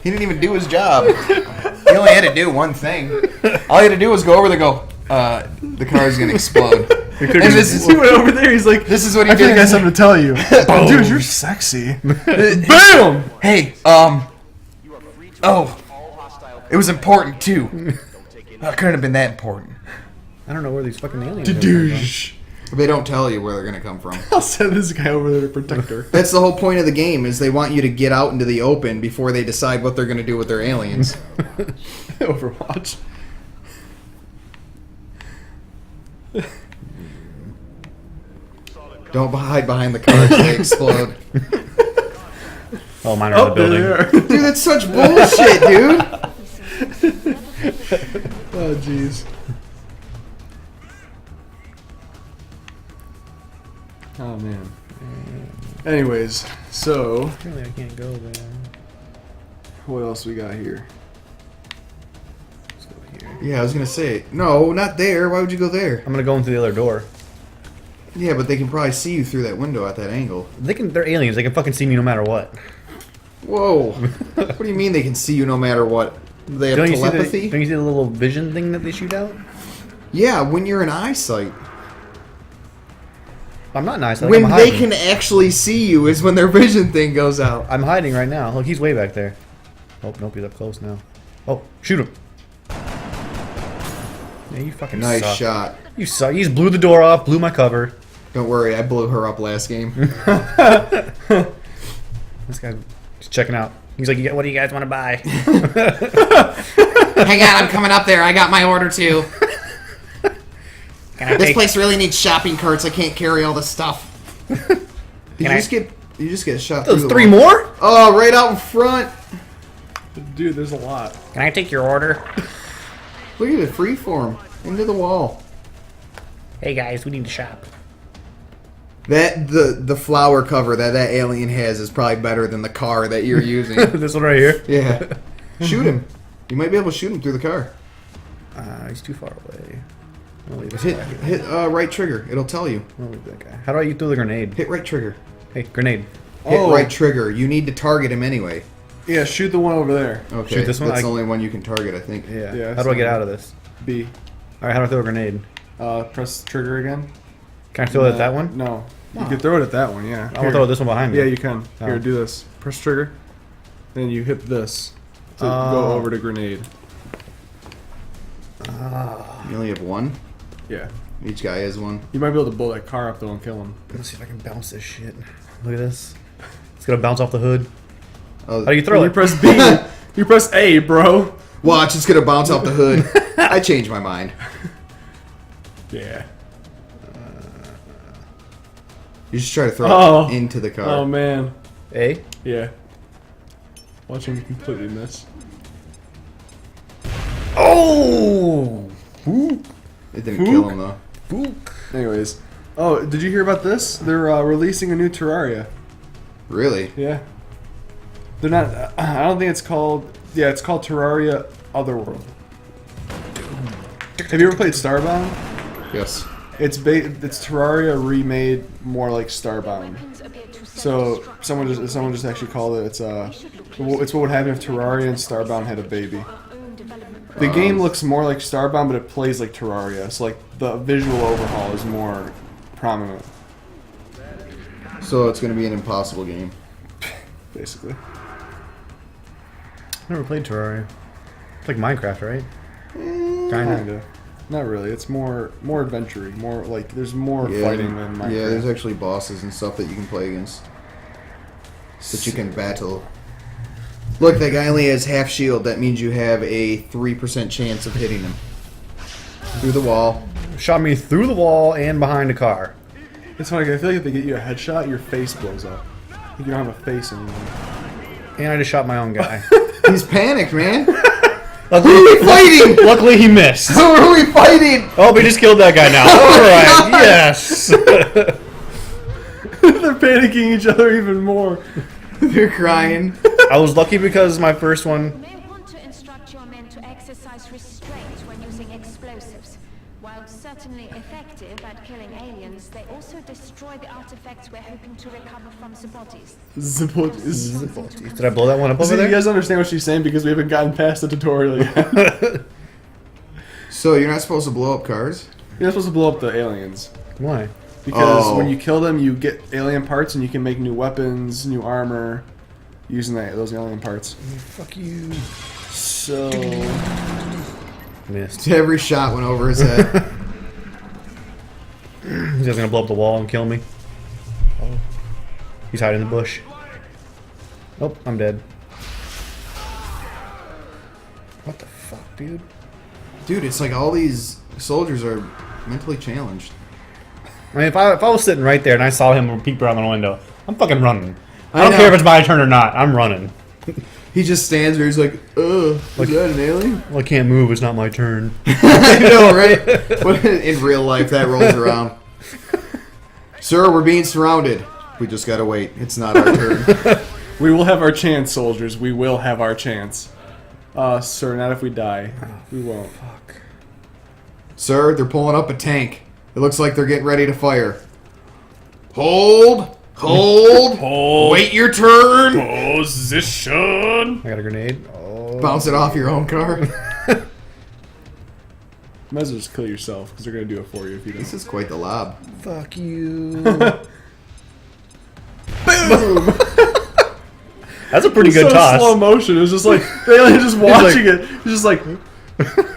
He didn't even do his job. He only had to do one thing. All he had to do was go over there and go, the car's going to explode. And this is,
he went over there. He's like,
this is what he
I
did.
think I got something to tell you. Dude, you're sexy.
Bam! Hey, oh, it was important too. It couldn't have been that important.
I don't know where these fucking aliens are.
They don't tell you where they're gonna come from.
I'll send this guy over there to protect her.
That's the whole point of the game, is they want you to get out into the open before they decide what they're gonna do with their aliens.
Overwatch.
Don't hide behind the cars, they explode.
Oh, mine are in the building.
There they are.
Dude, that's such bullshit, dude.
Oh, jeez. Oh, man. Anyways, so
Really, I can't go there.
what else we got here?
Let's go here.
Yeah, I was gonna say, no, not there. Why would you go there?
I'm gonna go into the other door.
Yeah, but they can probably see you through that window at that angle.
They're aliens. They can fucking see me no matter what.
Whoa. What do you mean they can see you no matter what? They have
Don't
telepathy?
you see the little vision thing that they shoot out?
Yeah, when you're in eyesight.
I'm not nice.
When they can actually see you is when their vision thing goes out.
I'm hiding right now. Look, he's way back there. Oh, nope, he's up close now. Oh, shoot him. Yeah, you fucking
Nice
suck.
shot.
You suck. You just blew the door off, blew my cover.
Don't worry, I blew her up last game.
This guy is checking out. He's like, what do you guys want to buy?
Hang on, I'm coming up there. I got my order too. This place really needs shopping carts. I can't carry all this stuff. You just get shot through
Those
the
three
wall.
more?
Oh, right out in front.
Dude, there's a lot.
Can I take your order?
Look at it, freeform into the wall.
Hey guys, we need to shop.
That the flower cover that alien has is probably better than the car that you're using.
This one right here?
Yeah. Shoot him. You might be able to shoot him through the car.
He's too far away. I'll leave this
Hit
guy here.
hit right trigger. It'll tell you.
I'll leave that guy. How do I throw the grenade?
Hit right trigger.
Hey, grenade.
Hit
Oh.
right trigger. You need to target him anyway.
Yeah, shoot the one over there.
Okay.
Shoot this one?
That's the only one you can target, I think.
Yeah.
Yeah,
How do I get
so-
out of this?
B.
Alright, how do I throw a grenade?
Press trigger again.
Can I throw it at that one?
No. You can throw it at that one, yeah.
I'm gonna throw this one behind me.
Yeah, you can.
Oh.
Here, do this. Press trigger. Then you hit this to
Oh.
go over to grenade.
You only have one.
Yeah.
Each guy has one.
You might be able to blow that car up though and kill him.
Let's see if I can bounce this shit. Look at this. It's gonna bounce off the hood.
Oh,
How do you throw
You
it?
press B. You press A, bro.
watch, it's gonna bounce off the hood. I changed my mind.
Yeah.
You just try to throw
Oh.
it into the car.
Oh man.
A?
Yeah. Watch him completely miss.
Oh!
It didn't kill him though.
Anyways. Oh, did you hear about this? They're releasing a new Terraria.
Really?
Yeah. They're not. I don't think it's called. Yeah, it's called Terraria Otherworld. Have you ever played Starbound?
Yes.
It's Terraria remade more like Starbound. So someone just actually called it. It's what would happen if Terraria and Starbound had a baby. The game looks more like Starbound, but it plays like Terraria. So like the visual overhaul is more prominent,
So it's gonna be an impossible game.
basically.
Never played Terraria. It's like Minecraft, right?
Kinda. Not really. It's more adventure-y. More like there's more fighting than Minecraft.
Yeah, there's actually bosses and stuff that you can play against. That you can battle. Look, that guy only has half shield. That means you have a 3% chance of hitting him. Through the wall.
Shot me through the wall and behind a car.
It's funny. I feel like if they get you a headshot, your face blows up. Like you don't have a face anymore.
And I just shot my own guy.
He's panicked, man. Who
Luckily,
are we fighting?
luckily he missed.
Who are we fighting?
Oh, we just killed that guy now. Alright, yes.
They're panicking each other even more.
They're crying.
I was lucky because my first one...
You may want to instruct your men to exercise restraint when using explosives. While certainly effective at killing aliens, they also destroy the artifacts we're hoping to recover from the bodies.
Did I blow that one up over
See,
there?
you guys understand what she's saying because we haven't gotten past the tutorial yet.
So you're not supposed to blow up cars?
You're not supposed to blow up the aliens.
Why?
Because when you kill them, you get alien parts and you can make new weapons, new armor, using those alien parts.
Fuck you.
So...
Missed.
Every shot went over his head.
He's just gonna blow up the wall and kill me. Oh. He's hiding in the bush. Oh, I'm dead. What the fuck, dude?
Dude, it's like all these soldiers are mentally challenged.
I mean, if I was sitting right there and I saw him peek around the window, I'm fucking running. I
I
don't
know.
care if it's my turn or not. I'm running.
He just stands there, he's like, is that an alien?
Well, I can't move. It's not my turn.
I know, right? But in real life, that rolls around. Sir, we're being surrounded. We just gotta wait. It's not our turn.
We will have our chance, soldiers. We will have our chance. Sir, not if we die. We won't.
Fuck.
Sir, they're pulling up a tank. It looks like they're getting ready to fire. Hold! Hold!
Hold.
Wait your turn!
Position!
I got a grenade. Oh.
Bounce it off your own car.
Might as well just kill yourself, because they're going to do it for you if you don't.
This is quite the lob.
Fuck you.
Boom!
That's a pretty good
so
toss.
slow motion. It was just like, the alien just watching it. He's just like...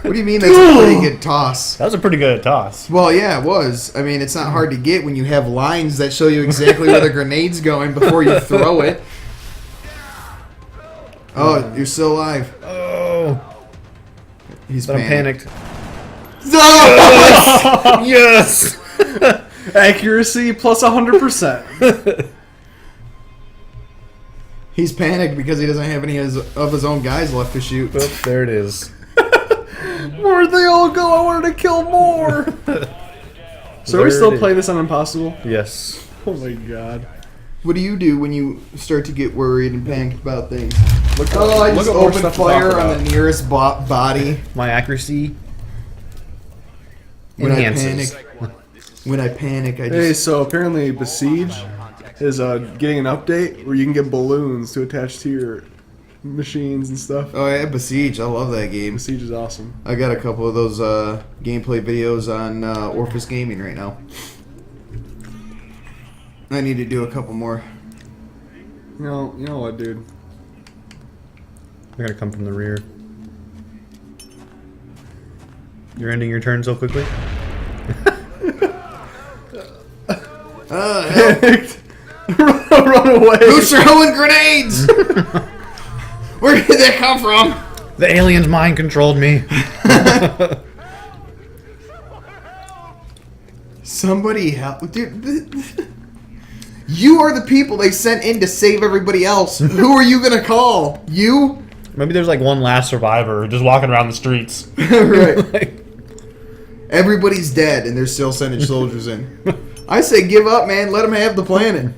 What do you mean that's a pretty good toss?
That was a pretty good toss.
Well, yeah, it was. I mean, it's not hard to get when you have lines that show you exactly where the grenade's going before you throw it. Oh, you're still alive.
Oh.
He's
But I'm panicked.
No!
Yes!
Accuracy plus 100%.
He's panicked because he doesn't have any of his own guys left to shoot.
Oh, there it is.
Where'd they all go? I wanted to kill more. So are we still playing this on Impossible?
Yes.
Oh my god.
What do you do when you start to get worried and panicked about things?
Look
Oh, I
look
just
at more
opened
stuff to
fire
talk
on
about.
the nearest body.
My accuracy
When
enhances.
When I panic, I
Hey,
just...
so apparently Besiege is getting an update where you can get balloons to attach to your machines and stuff.
Oh, yeah, Besiege. I love that game.
Besiege is awesome.
I got a couple of those gameplay videos on Orphis Gaming right now. I need to do a couple more.
You know what, dude?
They're gonna come from the rear. You're ending your turn so quickly?
Panicked. Run away.
Who's throwing grenades? Where did that come from?
The aliens mind controlled me.
Somebody help. Dude, you are the people they sent in to save everybody else. Who are you going to call? You?
Maybe there's like one last survivor just walking around the streets.
Right. Everybody's dead and they're still sending soldiers in. I say give up, man. Let them have the planet.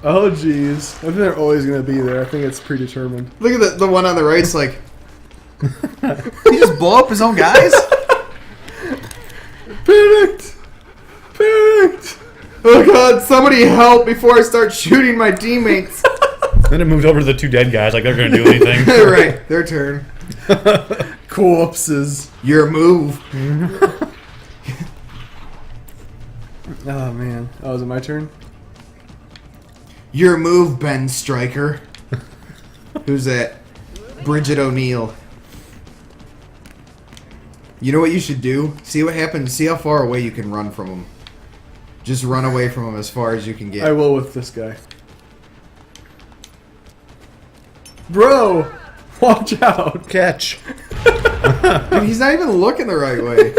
Oh, jeez. I think they're always going to be there. I think it's predetermined.
Look at the one on the right's like... he just blow up his own guys?
Panicked! Panicked!
Oh god, somebody help before I start shooting my teammates.
Then it moves over to the two dead guys like they're gonna do anything.
Right, their turn.
Corpses.
Your move.
Oh, man. Oh, is it my turn?
Your move, Ben Stryker. Who's that? Bridget O'Neill. You know what you should do? See what happens. See how far away you can run from them. Just run away from them as far as you can get.
I will with this guy. Bro! Watch out!
Catch.
And he's not even looking the right way.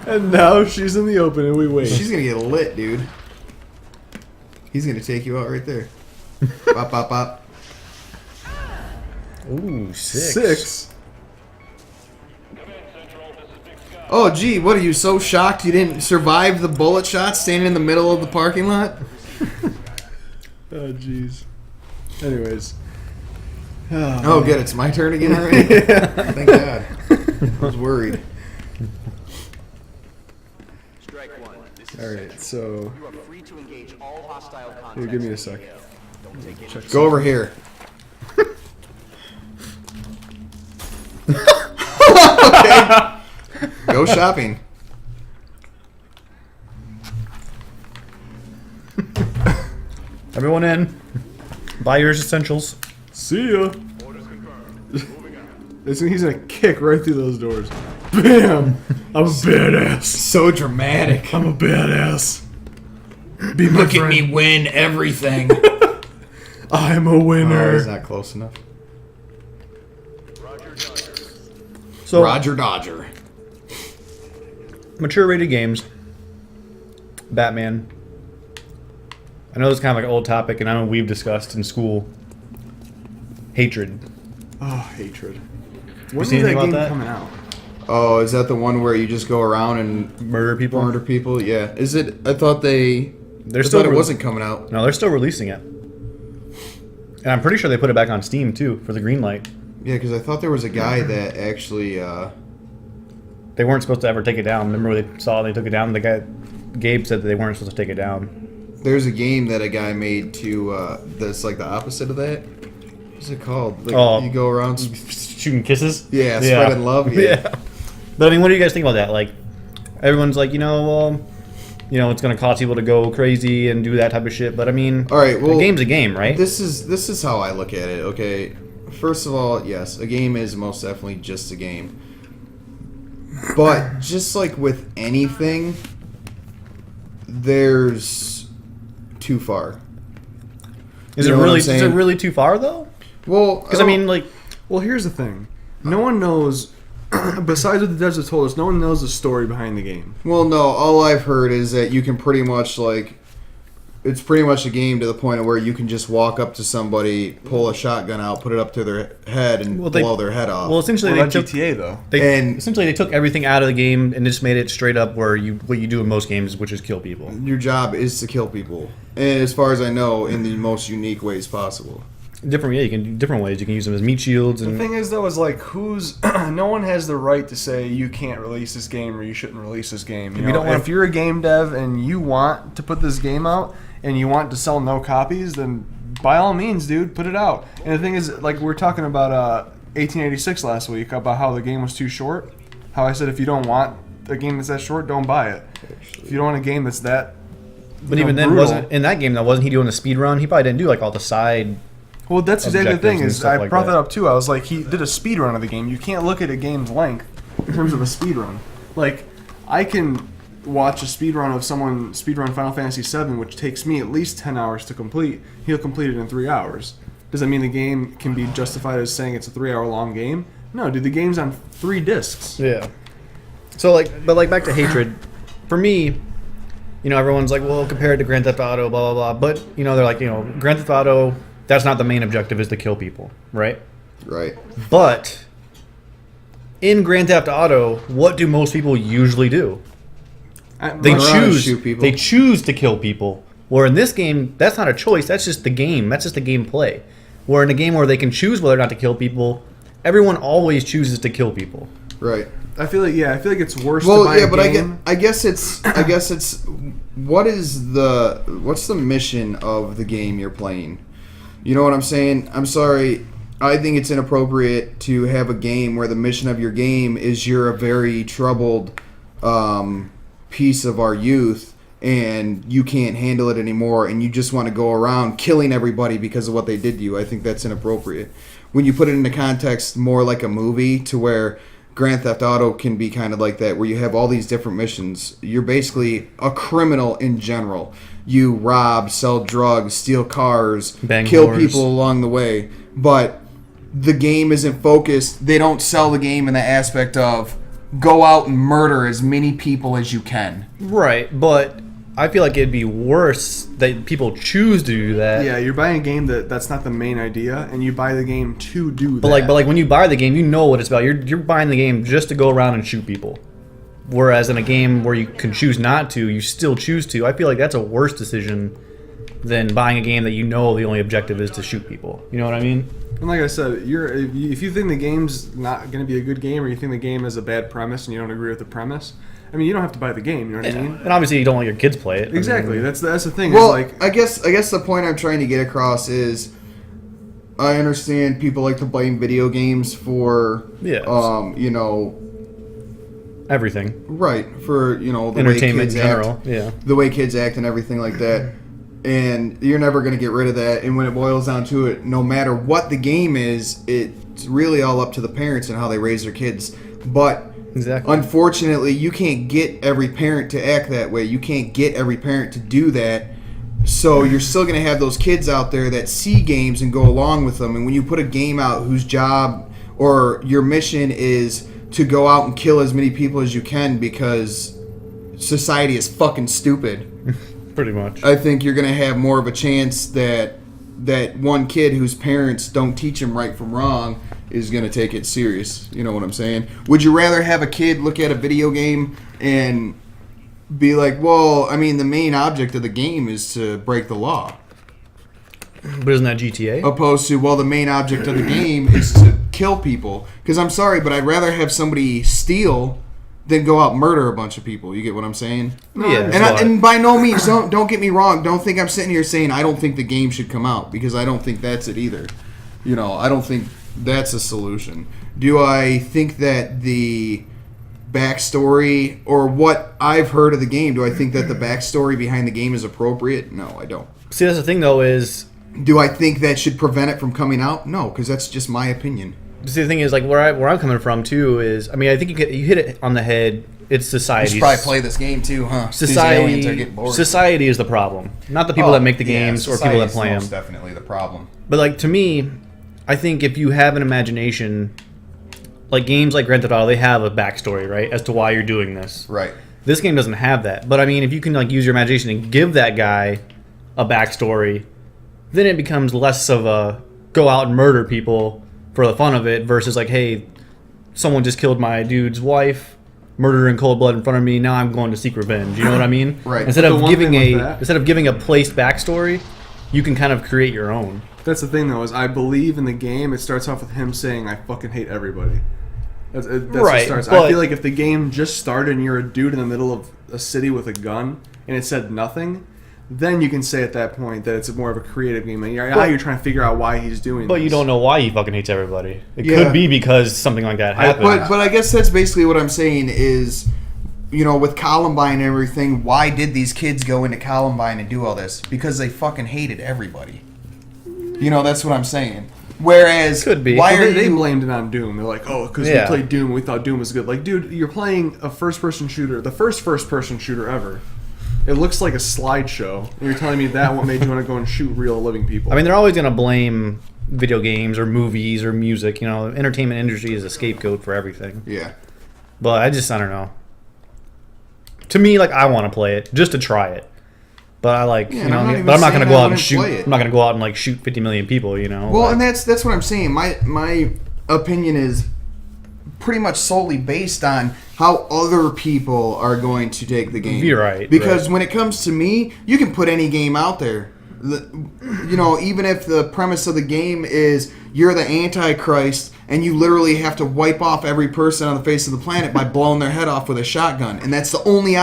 And now she's in the open and we wait.
She's gonna get lit, dude. He's gonna take you out right there. Bop, bop, bop.
Ooh, six.
6.
Oh, gee, what are you so shocked you didn't survive the bullet shot standing in the middle of the parking lot?
Oh, jeez. Anyways.
Oh, good. It's my turn again already? Thank God. I was worried.
Strike one. This is
Alright, so
you are free to engage all hostile contacts.
here, give me
in
a
the
sec.
area. Don't take any
Go over here. Okay. Go shopping.
Everyone in. Buy your essentials.
See ya. He's gonna kick right through those doors. Bam! I'm a badass.
So dramatic.
I'm a badass. Be my
Look at
friend.
me win everything.
I'm a
Oh,
winner.
he's not close enough.
So,
Roger Dodger.
mature rated games. Batman. I know this is kind of like an old topic, and I know we've discussed in school. Hatred.
Oh, hatred.
You
When
see
is that
anything
game
about that?
coming out?
Oh, is that the one where you just go around and
Murder people.
murder people? Yeah. Is it? I thought they.
They're
I
still
thought it
re-
wasn't coming out.
No, they're still releasing it. And I'm pretty sure they put it back on Steam too for the green light.
Yeah, because I thought there was a guy that actually.
They weren't supposed to ever take it down. Remember when they saw it, they took it down? The guy, Gabe, said that they weren't supposed to take it down.
There's a game that a guy made to that's like the opposite of that. What's it called? Like
Oh.
you go around.
Shooting kisses?
Yeah, spreading love. Yeah.
But I mean, what do you guys think about that? Like, everyone's like, it's going to cause people to go crazy and do that type of shit. But I mean,
All right. Well,
a game's a game, right?
This is how I look at it. Okay. First of all, yes, a game is most definitely just a game. But just like with anything, there's too far.
Is
You
it
know what
really?
I'm
Is it
saying?
really too far though?
Well,
Because I mean, like,
Well, here's the thing. No one knows, besides what the devs have told us, no one knows the story behind the game.
well, no. All I've heard is that you can pretty much it's pretty much a game to the point of where you can just walk up to somebody, pull a shotgun out, put it up to their head, and
Well, they-
blow their head off.
well, essentially
Well,
they
not
took
GTA though.
they took everything out of the game and just made it straight up where what you do in most games, which is kill people.
Your job is to kill people, and as far as I know, in the most unique ways possible.
You can do different ways. You can use them as meat shields
The
and
thing is, though, is like no one has the right to say you can't release this game or you shouldn't release this game. You
We
know,
don't want-
if you're a game dev and you want to put this game out and you want to sell no copies, then by all means, dude, put it out. And the thing is, like we were talking about 1886 last week about how the game was too short. How I said if you don't want a game that's that short, don't buy it. If you don't want a game that's that.
But
you know,
even then,
brutal-
wasn't in that game though? Wasn't he doing a speed run? He probably didn't do like all the side.
Well, that's exactly the
objectives
thing.
and
Is
stuff
I
like
brought
that.
that up too. I was like, he did a speed run of the game. You can't look at a game's length in terms of a speed run. Like, I can watch a speed run of someone speedrun Final Fantasy VII, which takes me at least 10 hours to complete. He'll complete it in 3 hours. Does that mean the game can be justified as saying it's a 3 hour long game? No, dude. The game's on 3 discs.
Yeah. So but back to hatred. For me, everyone's like, well, compared to Grand Theft Auto, blah blah blah. But they're like, Grand Theft Auto. That's not the main objective, is to kill people, right?
Right.
But in Grand Theft Auto, what do most people usually do? They
Run around and
choose.
shoot people.
They choose to kill people. Where in this game, that's not a choice. That's just the game. That's just the gameplay. Where in a game where they can choose whether or not to kill people, everyone always chooses to kill people.
Right.
I feel like it's worse.
Well,
to buy
yeah,
a
but
game.
I guess it's what's the mission of the game you're playing? You know what I'm saying? I'm sorry. I think it's inappropriate to have a game where the mission of your game is you're a very troubled piece of our youth and you can't handle it anymore and you just want to go around killing everybody because of what they did to you. I think that's inappropriate. When you put it into context more like a movie to where Grand Theft Auto can be kind of like that, where you have all these different missions. You're basically a criminal in general. You rob, sell drugs, steal cars,
Bang
kill
whores.
people along the way. But the game isn't focused. They don't sell the game in the aspect of go out and murder as many people as you can.
Right, but I feel like it'd be worse that people choose to do that.
Yeah, you're buying a game that's not the main idea, and you buy the game to do
But
that.
like when you buy the game, you know what it's about. You're buying the game just to go around and shoot people. Whereas in a game where you can choose not to, you still choose to. I feel like that's a worse decision than buying a game that you know the only objective is to shoot people. You know what I mean?
And like I said, if you think the game's not going to be a good game, or you think the game has a bad premise and you don't agree with the premise, I mean, you don't have to buy the game. You know what I mean?
And obviously, you don't want your kids play it.
Exactly.
I mean,
That's the thing.
Well,
is like,
I guess the point I'm trying to get across is, I understand people like to blame video games for, you know,
everything.
right, for, you know, the way
Entertainment
kids
in general.
act,
Yeah.
the way kids act and everything like that. And you're never going to get rid of that. And when it boils down to it, no matter what the game is, it's really all up to the parents and how they raise their kids. But
Exactly.
unfortunately, you can't get every parent to act that way. You can't get every parent to do that. So you're still going to have those kids out there that see games and go along with them. And when you put a game out whose job or your mission is to go out and kill as many people as you can because society is fucking stupid,
Pretty much.
I think you're going to have more of a chance that one kid whose parents don't teach him right from wrong is going to take it serious. You know what I'm saying? Would you rather have a kid look at a video game and be like, well, I mean, the main object of the game is to break the law,
But isn't that GTA?
opposed to, well, the main object of the game is to kill people? Because I'm sorry, but I'd rather have somebody steal than go out and murder a bunch of people. You get what I'm saying?
Yeah.
And by no means, don't get me wrong. Don't think I'm sitting here saying I don't think the game should come out, because I don't think that's it either. You know, I don't think that's a solution. Do I think that the backstory, or what I've heard of the game, do I think that the backstory behind the game is appropriate? No, I don't.
See, that's the thing, though, is...
Do I think that should prevent it from coming out? No, because that's just my opinion.
See, the thing is, like, where I'm coming from, too, is... I mean, I think you hit it on the head. It's society.
You should probably play this game, too, huh?
Society,
These aliens are getting bored.
society is the problem. Not the people that make the games or people that play them.
That's definitely the problem.
But, like, to me, I think if you have an imagination... Like, games like Grand Theft Auto, they have a backstory, right? As to why you're doing this.
Right.
This game doesn't have that. But, I mean, if you can, like, use your imagination and give that guy a backstory, then it becomes less of a go out and murder people for the fun of it versus, like, hey, someone just killed my dude's wife, murdered her in cold blood in front of me, now I'm going to seek revenge. You know what I mean?
Right.
Instead
But the
of
one
giving
thing with that-
instead of giving a placed backstory, you can kind of create your own.
that's the thing, though, is I believe in the game, it starts off with him saying, I fucking hate everybody. That's what
Right,
starts.
but-
I feel like if the game just started and you're a dude in the middle of a city with a gun and it said nothing, then you can say at that point that it's more of a creative game. And you're trying to figure out why he's doing
But
this.
you don't know why he fucking hates everybody. It
Yeah.
could be because something like that happened.
But I guess that's basically what I'm saying is, you know, with Columbine and everything, why did these kids go into Columbine and do all this? Because they fucking hated everybody. You know, that's what I'm saying. Whereas,
Could be.
why
Well,
are
they
you...
blamed it on Doom. They're like, oh, because
Yeah.
we played Doom and we thought Doom was good. Like, dude, you're playing a first-person shooter, the first-person shooter ever. It looks like a slideshow. And you're telling me that what made you want to go and shoot real living people?
I mean, they're always going to blame video games or movies or music. You know, entertainment industry is a scapegoat for everything.
Yeah.
But I don't know. To me, like, I want to play it just to try it. But I like,
Yeah,
you
and
know,
I'm not even
but I'm not going to
saying
go
I
out and
wouldn't
shoot.
play it.
I'm not going to go out and like shoot 50 million people. You know.
Well,
like,
and that's what I'm saying. My opinion is pretty much solely based on how other people are going to take the game.
You're right,
Because
right.
when it comes to me, you can put any game out there. You know, even if the premise of the game is you're the Antichrist and you literally have to wipe off every person on the face of the planet by blowing their head off with a shotgun, and that's the only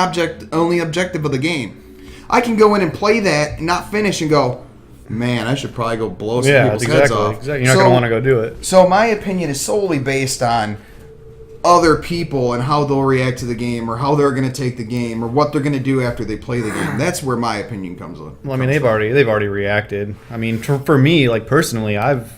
objective of the game. I can go in and play that, not finish, and go, man, I should probably go blow some people's heads off.
Exactly. You're not going to want to go do it.
So my opinion is solely based on other people and how they'll react to the game, or how they're going to take the game, or what they're going to do after they play the game. That's where my opinion comes in.
Well, I mean, they've already reacted. I mean, for me, like personally, I've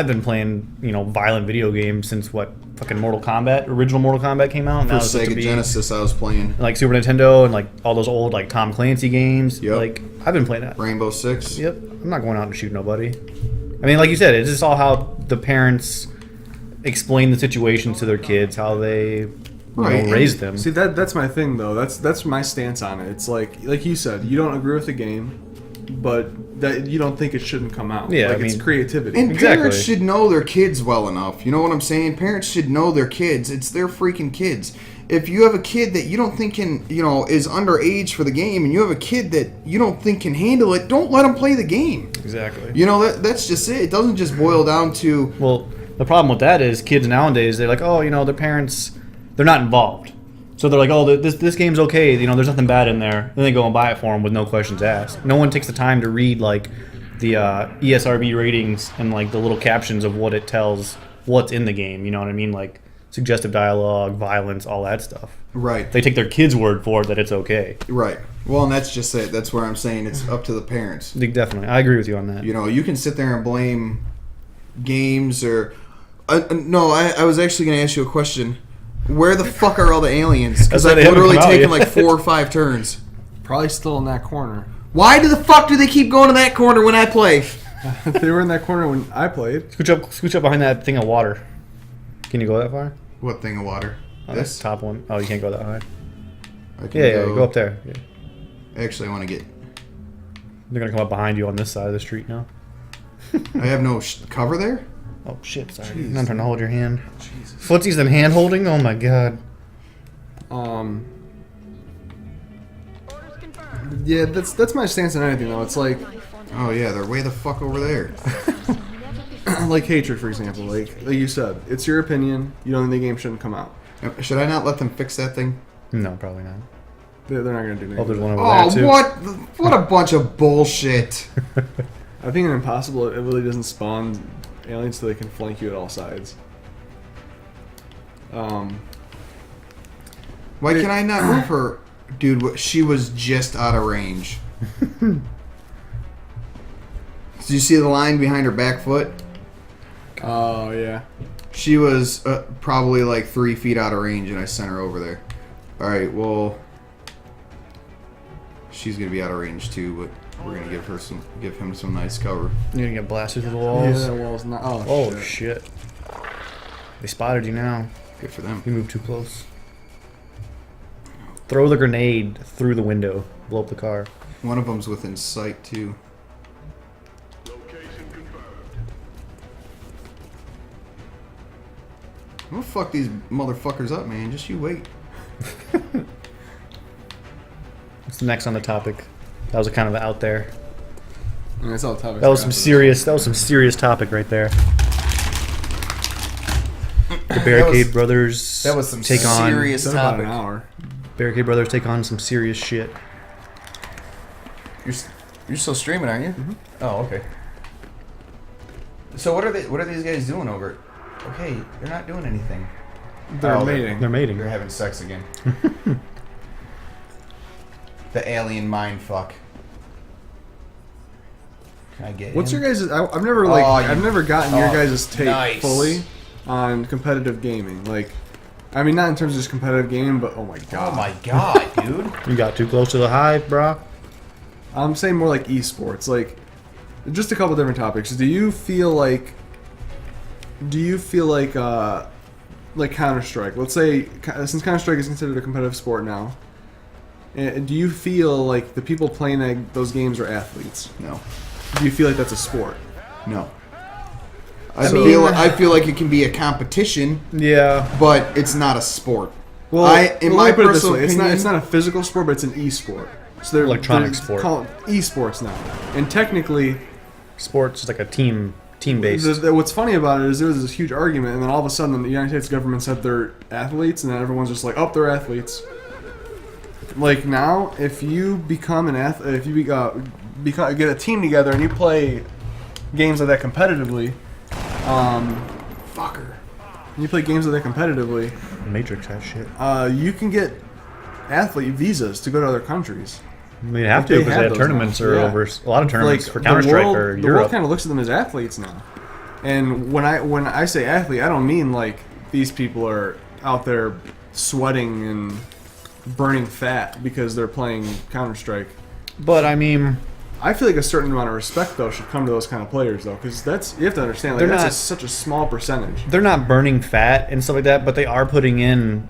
been playing, you know, violent video games since fucking Mortal Kombat, original Mortal Kombat came out.
For
Now it's
Sega Genesis, I was playing
like Super Nintendo and like all those old like Tom Clancy games.
Yep.
Like I've been playing that.
Rainbow Six.
Yep. I'm not going out and shoot nobody. I mean, like you said, it's just all how the parents explain the situations to their kids, how they
Right.
raise them.
See, that's my thing, though. That's my stance on it. It's like you said, you don't agree with the game, but that you don't think it shouldn't come out.
Yeah,
like
I
it's
mean-
creativity.
And
Exactly.
parents should know their kids well enough. You know what I'm saying? Parents should know their kids. It's their freaking kids. if you have a kid that you don't think can, is underage for the game, and you have a kid that you don't think can handle it, don't let them play the game.
Exactly.
That's just it. It doesn't just boil down to...
Well, the problem with that is kids nowadays, they're like, oh, their parents, they're not involved. So they're like, oh, this game's okay. There's nothing bad in there. Then they go and buy it for them with no questions asked. No one takes the time to read, like, the ESRB ratings and, like, the little captions of what it tells what's in the game. You know what I mean? Like, suggestive dialogue, violence, all that stuff.
Right.
They take their kid's word for it that it's okay.
Right. Well, and that's just it. That's where I'm saying it's up to the parents.
Definitely. I agree with you on that.
You can sit there and blame games or... no, I was actually going to ask you a question. Where the fuck are all the aliens? Because I've literally taken like 4 or 5 turns.
Probably still in that corner.
Why the fuck do they keep going to that corner when I play?
They were in that corner when I played.
Scooch up behind that thing of water. Can you go that far?
What thing of water? This?
Top one. Oh, you can't go that high.
I can
Go up there. Yeah.
Actually, I want to get...
They're going to come up behind you on this side of the street now.
I have no cover there?
Oh, shit. Sorry.
Jeez.
I'm trying to hold your hand. Jesus. Footsies and hand holding? Oh, my God.
Yeah, that's my stance on anything, though. It's like...
Oh, yeah, they're way the fuck over there.
like Hatred, for example. Like you said, it's your opinion. You don't think the game shouldn't come out.
Should I not let them fix that thing?
No, probably not.
They're not going to do anything.
Oh, there's one over there, too.
What a bunch of bullshit.
I think in Impossible, it really doesn't spawn aliens so they can flank you at all sides.
Why can I not move her? Dude, she was just out of range. Did you see the line behind her back foot?
Oh, yeah.
She was probably like 3 feet out of range, and I sent her over there. Alright, well... She's going to be out of range, too, but we're going to give him some nice cover.
You're going to get blasted through the walls?
Yeah, the wall's not...
Oh, shit. They spotted you now.
Good for them.
You moved too close. Throw the grenade through the window. Blow up the car.
One of them's within sight, too. I'm gonna fuck these motherfuckers up, man. Just you wait.
What's next on the topic? That was a kind of out there.
I mean, that's all the topics
That was some serious topic right there. The Barricade Brothers
That was some
take on
serious
It's about an
topic.
hour.
Barricade Brothers take on some serious shit.
You're still streaming, aren't you? Mm-hmm. Oh, okay. So what are these guys doing over it? Okay, they're not doing anything.
They're mating.
They're mating.
They're having sex again. The alien mind fuck. Can I get
What's
in?
your guys'... I've never gotten your guys' take fully on competitive gaming. Like, I mean, not in terms of just competitive gaming, but oh my god.
Oh my god, dude.
You got too close to the hive, brah.
I'm saying more like esports. Like, just a couple different topics. Do you feel like Counter-Strike? Let's say, since Counter-Strike is considered a competitive sport now, do you feel like the people playing those games are athletes?
No.
Do you feel like that's a sport?
No. I feel like it can be a competition,
Yeah.
but it's not a sport.
Well,
let me put it this
way,
way,
it's not a physical sport, but it's an e-sport. So they're
Electronic sport.
Call it esports now, and technically,
Sports is like a team-based.
what's funny about it is there was this huge argument, and then all of a sudden the United States government said they're athletes, and then everyone's just like, "Oh, they're athletes." Like now, if you become an athlete, if you get a team together and you play games like that competitively, you play games like that competitively,
Matrix has shit.
you can get athlete visas to go to other countries.
I mean, you have to because they have
those
tournaments
now.
or
Yeah.
over a lot of tournaments for
the
Counter-Strike
world-
or
the
Europe.
world kind of looks at them as athletes now. And when I say athlete, I don't mean like these people are out there sweating and burning fat because they're playing Counter-Strike.
But I mean,
I feel like a certain amount of respect though should come to those kind of players though, because you have to understand like
They're not-
such a small percentage.
they're not burning fat and stuff like that, but they are putting in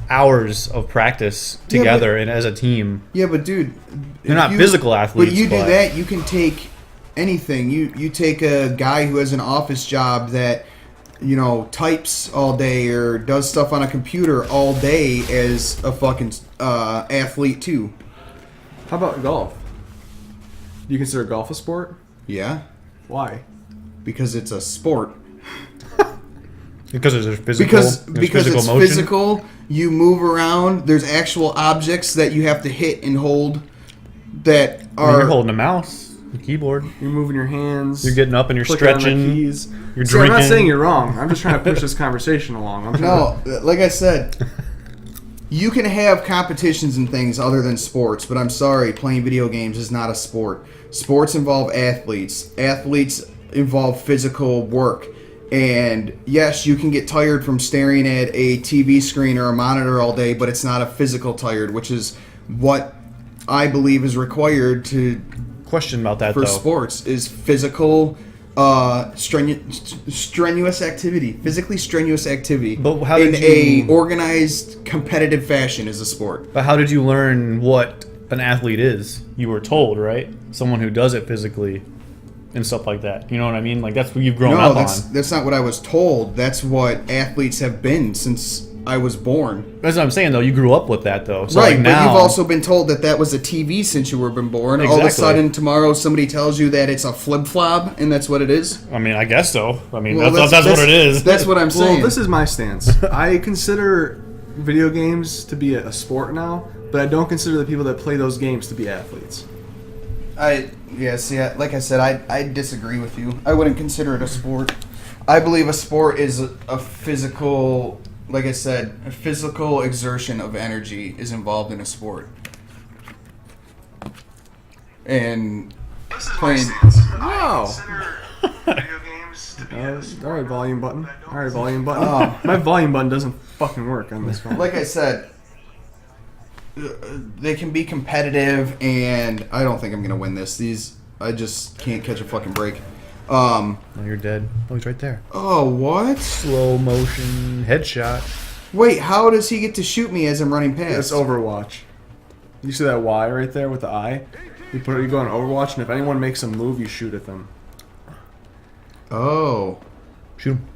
hours of practice together and as a team.
Yeah, but dude,
They're not physical athletes.
But you do that, you can take anything. You take a guy who has an office job that types all day or does stuff on a computer all day as a fucking athlete too.
How about golf? Do you consider golf a sport?
Yeah,
Why?
because it's a sport.
Because there's physical.
Because
there's physical
it's
motion.
physical. You move around. There's actual objects that you have to hit and hold. That
I mean,
are
you're holding a mouse, a keyboard.
You're moving your hands.
You're getting up and you're
clicking on the
stretching.
keys.
You're
See, I'm not
drinking.
saying you're wrong. I'm just trying to push this conversation along. I'm trying
no. Like I said, you can have competitions and things other than sports, but I'm sorry, playing video games is not a sport. Sports involve athletes. Athletes involve physical work. And yes, you can get tired from staring at a TV screen or a monitor all day, but it's not a physical tired, which is what I believe is required to
Question about that
for
though.
sports is physical strenuous activity, physically strenuous activity.
But how
in
did
a
you-
organized, competitive fashion is a sport.
But how did you learn what an athlete is? You were told, right? Someone who does it physically and stuff like that. You know what I mean? Like that's what you've grown
No,
up
that's
on.
that's not what I was told. That's what athletes have been since I was born.
That's what I'm saying though. You grew up with that though. So
Right,
like
but
now,
you've also been told that was a TV since you were been born. All of a
Exactly.
sudden, tomorrow somebody tells you that it's a flip flop, and that's what it is.
I mean, I guess so. I mean,
Well,
that's what it is.
That's what I'm saying.
Well, this is my stance. I consider video games to be a sport now, but I don't consider the people that play those games to be athletes.
Like I said, I disagree with you. I wouldn't consider it a sport. I believe a sport is a physical, like I said, a physical exertion of energy is involved in a sport. And playing.
Wow. All right, volume button. All right, volume button.
Oh.
My volume button doesn't fucking work on this phone.
Like I said, they can be competitive, and I don't think I'm gonna win this. I just can't catch a fucking break.
Oh, you're dead. Oh, he's right there.
Oh, what?
Slow motion headshot.
Wait, how does he get to shoot me as I'm running past?
It's Overwatch. You see that Y right there with the eye? You go on Overwatch, and if anyone makes a move, you shoot at them.
Oh.
Shoot him.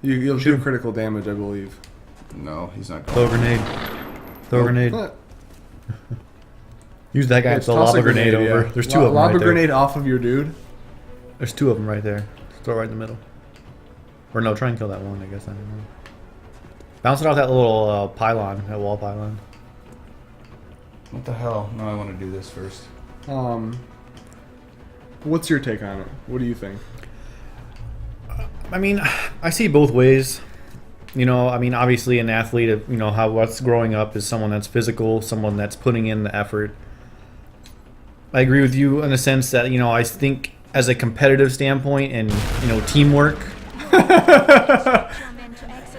You'll do critical damage, I believe.
No, he's not going.
Throw a grenade. Throw a grenade.
What?
Use that guy to
Toss
lob a grenade over.
yeah.
There's two of them
Lob
right
a
there.
grenade off of your dude.
There's two of them right there. Throw it right in the middle. Or no, try and kill that one, I guess. I don't know. Bounce it off that little pylon, that wall pylon.
What the hell? No, I want to do this first.
What's your take on it? What do you think?
I mean, I see both ways. You know, I mean, obviously an athlete, you know, how what's growing up is someone that's physical, someone that's putting in the effort. I agree with you in the sense that, you know, I think as a competitive standpoint and, you know, teamwork.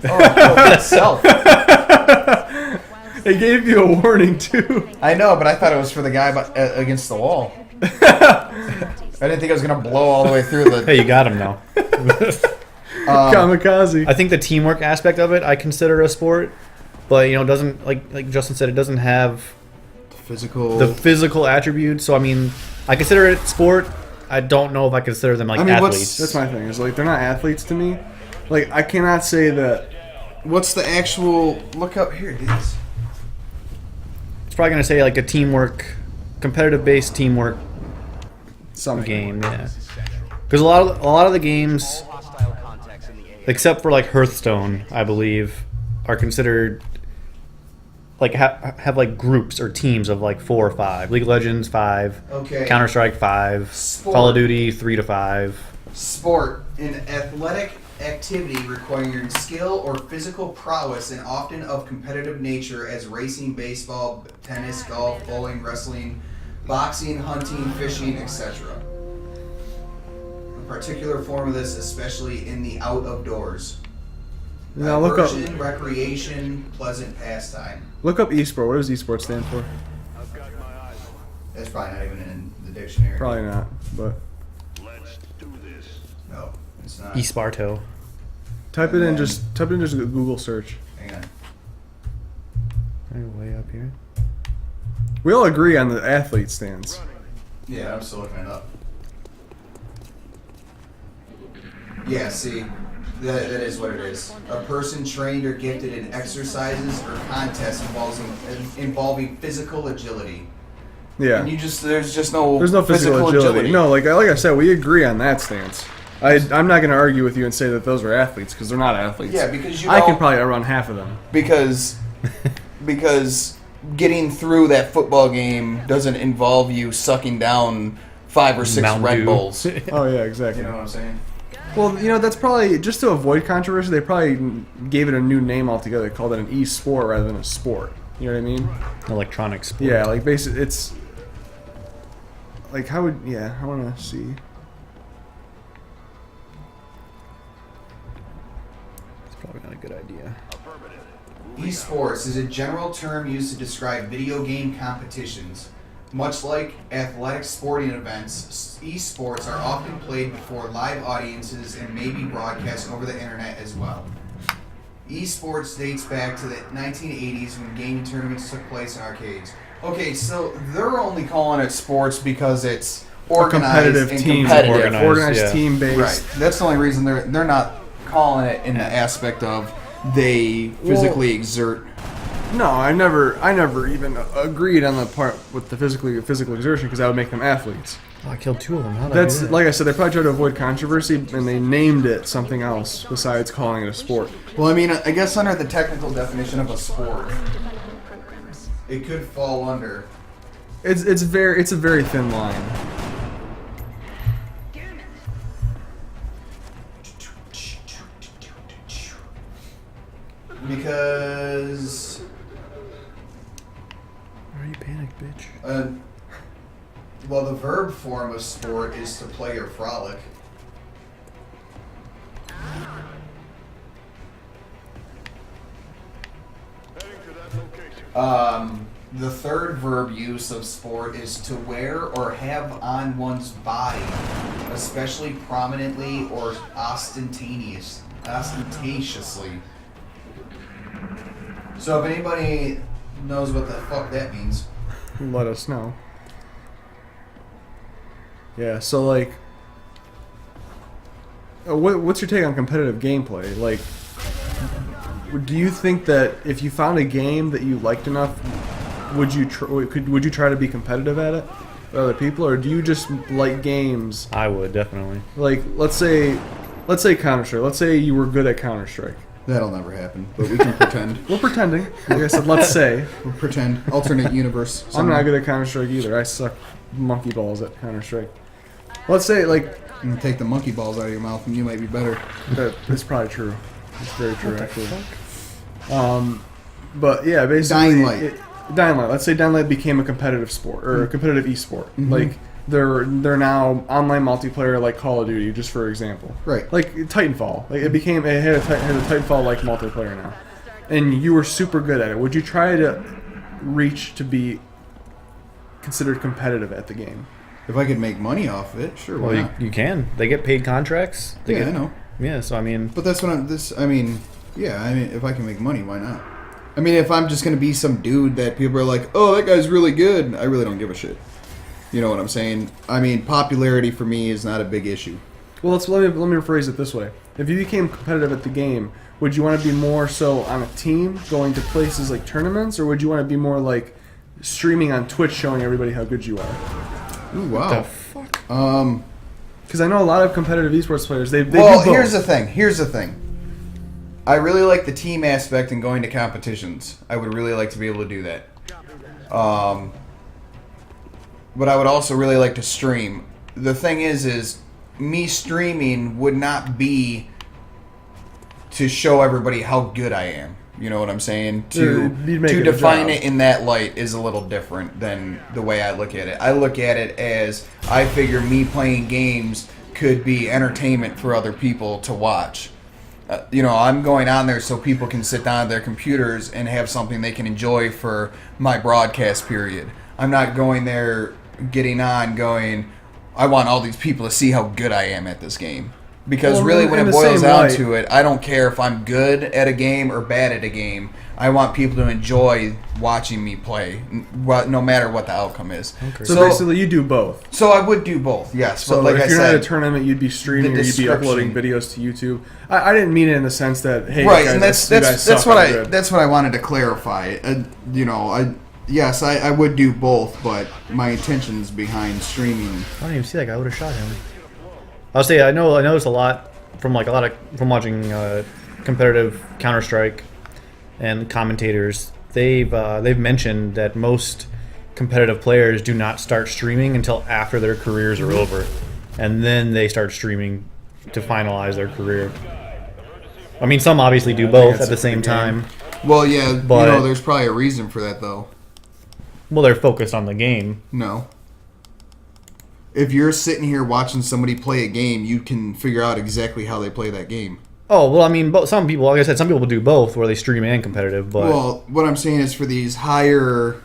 Itself.
They gave you a warning too.
I know, but I thought it was for the guy against the wall. I didn't think I was gonna blow all the way through the.
Hey, you got him now.
Kamikaze.
I think the teamwork aspect of it I consider a sport, but you know, it doesn't like Justin said, it doesn't have
Physical.
the physical attributes. So I mean, I consider it sport. I don't know if I consider them like
I mean,
athletes.
That's my thing. Is like they're not athletes to me. Like I cannot say that.
What's the actual? Look up here, dudes.
It's probably gonna say like a teamwork, competitive based teamwork
Something.
game. Yeah, because a lot of the games,
Hostile contacts in the area.
except for like Hearthstone, I believe, are considered like have like groups or teams of like 4 or 5. League of Legends 5,
Okay.
Counter-Strike 5,
Sport.
Call of Duty 3 to 5.
Sport, an athletic activity requiring skill or physical prowess and often of competitive nature as racing, baseball, tennis, golf, bowling, wrestling, boxing, hunting, fishing, etc. A particular form of this, especially in the out of doors.
Now look up
Recreation, pleasant pastime.
esport. What does esport stand for?
That's probably not even in the dictionary.
Probably not, but
No, it's not.
Esparto.
type it in just a Google search.
Hang on.
Way up here.
We all agree on the athlete stance.
Yeah, I'm still looking it up. Yeah, see, That is what it is. A person trained or gifted in exercises or contests involving physical agility.
Yeah.
And there's just no
physical agility. No, like I said, we agree on that stance. I'm not going to argue with you and say that those are athletes because they're not athletes.
Yeah, because
I can probably outrun half of them.
Because getting through that football game doesn't involve you sucking down 5 or 6
Mountain
Red
Dew.
Bulls.
Oh yeah, exactly.
You know what I'm saying?
Well, that's probably just to avoid controversy. They probably gave it a new name altogether. They called it an e-sport rather than a sport. You know what I mean?
Electronic sport.
Yeah, like basically, it's like how would I want to see.
It's probably not a good idea.
Esports is a general term used to describe video game competitions. Much like athletic sporting events, esports are often played before live audiences and may be broadcast over the internet as well. Esports dates back to the 1980s when gaming tournaments took place in arcades. Okay, so they're only calling it sports because it's organized
competitive
and
team,
competitive.
organized
yeah.
team based.
Right. That's the only reason they're not calling it in the aspect of they physically exert.
No, I never even agreed on the part with the physical exertion because that would make them athletes.
Oh, I killed 2 of them. How did
That's
I do that?
like I said, they probably tried to avoid controversy and they named it something else besides calling it a sport.
Well, I mean, I guess under the technical definition of a sport, it could fall under.
It's a very thin line.
Because
Why are you panicked, bitch?
well, the verb form of sport is to play or frolic. The third verb use of sport is to wear or have on one's body, especially prominently or ostentatiously. So if anybody knows what the fuck that means.
Let us know. Yeah, so like, what's your take on competitive gameplay? Like, do you think that if you found a game that you liked enough, would you try to be competitive at it with other people, or do you just like games?
I would definitely.
Like, let's say Counter-Strike. Let's say you were good at Counter-Strike.
That'll never happen, but we can pretend.
We're pretending. Like I said, let's say.
We'll pretend. Alternate universe.
I'm not good at Counter-Strike either. I suck monkey balls at Counter-Strike. Let's say, like,
I'm gonna take the monkey balls out of your mouth and you might be better.
that's probably true. It's very true, actually. But yeah, basically,
Dying Light.
Dying Light. Let's say Dying Light became a competitive sport or a competitive esport.
Mm-hmm.
Like they're now online multiplayer, like Call of Duty, just for example.
Right.
Like Titanfall. Like it had a Titanfall like multiplayer now, and you were super good at it. Would you try to reach to be considered competitive at the game?
If I could make money off of it, sure. Why
Well,
not?
you can. They get paid contracts. They
Yeah,
get,
I know.
Yeah, so I mean,
But that's what if I can make money, why not? I mean, if I'm just going to be some dude that people are like, oh, that guy's really good, I really don't give a shit. You know what I'm saying? I mean, popularity for me is not a big issue.
Well, let me rephrase it this way. If you became competitive at the game, would you want to be more so on a team, going to places like tournaments, or would you want to be more like streaming on Twitch, showing everybody how good you are?
Ooh, wow.
the fuck?
Because I know a lot of competitive esports players, they do
Well,
both.
here's the thing. I really like the team aspect and going to competitions. I would really like to be able to do that. But I would also really like to stream. The thing is me streaming would not be to show everybody how good I am. You know what I'm saying?
You'd make
To
it a
define
job.
it in that light is a little different than the way I look at it. I look at it as I figure me playing games could be entertainment for other people to watch. I'm going on there so people can sit down at their computers and have something they can enjoy for my broadcast period. I'm not going there, getting on, going, I want all these people to see how good I am at this game. Because
Well,
really,
in
when it
the
boils
same
down
light-
to it, I don't care if I'm good at a game or bad at a game. I want people to enjoy watching me play, no matter what the outcome is.
Okay.
So basically, you do both.
So I would do both, yes.
So
but like
if
I
you're
said,
not at a tournament, you'd be streaming
the
or you'd be uploading
description.
videos to YouTube. I didn't mean it in the sense that hey,
right,
guys,
and
you guys
that's
suck,
what
I'm
I
good.
that's what I wanted to clarify. I would do both, but my intentions behind streaming.
I don't even see that guy. I would have shot him. I'll say I noticed a lot from watching competitive Counter-Strike and commentators. They've mentioned that most competitive players do not start streaming until after their careers are over, and then they start streaming to finalize their career. I mean, some obviously do both at the same time.
Well, yeah,
But-
there's probably a reason for that, though.
Well, they're focused on the game.
No. If you're sitting here watching somebody play a game, you can figure out exactly how they play that game.
Oh well, I mean, some people, like I said, some people do both, where they stream and competitive. But
Well, what I'm saying is for these higher,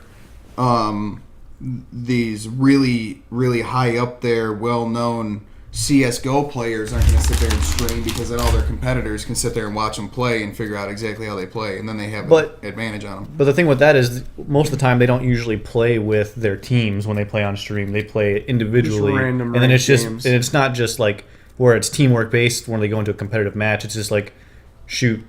these really, really high up there, well-known CS:GO players aren't going to sit there and stream because then all their competitors can sit there and watch them play and figure out exactly how they play, and then they have an advantage on them.
But the thing with that is, most of the time they don't usually play with their teams when they play on stream. They play individually,
Just random
and then it's just
games.
and it's not just like where it's teamwork based when they go into a competitive match. It's just like shoot.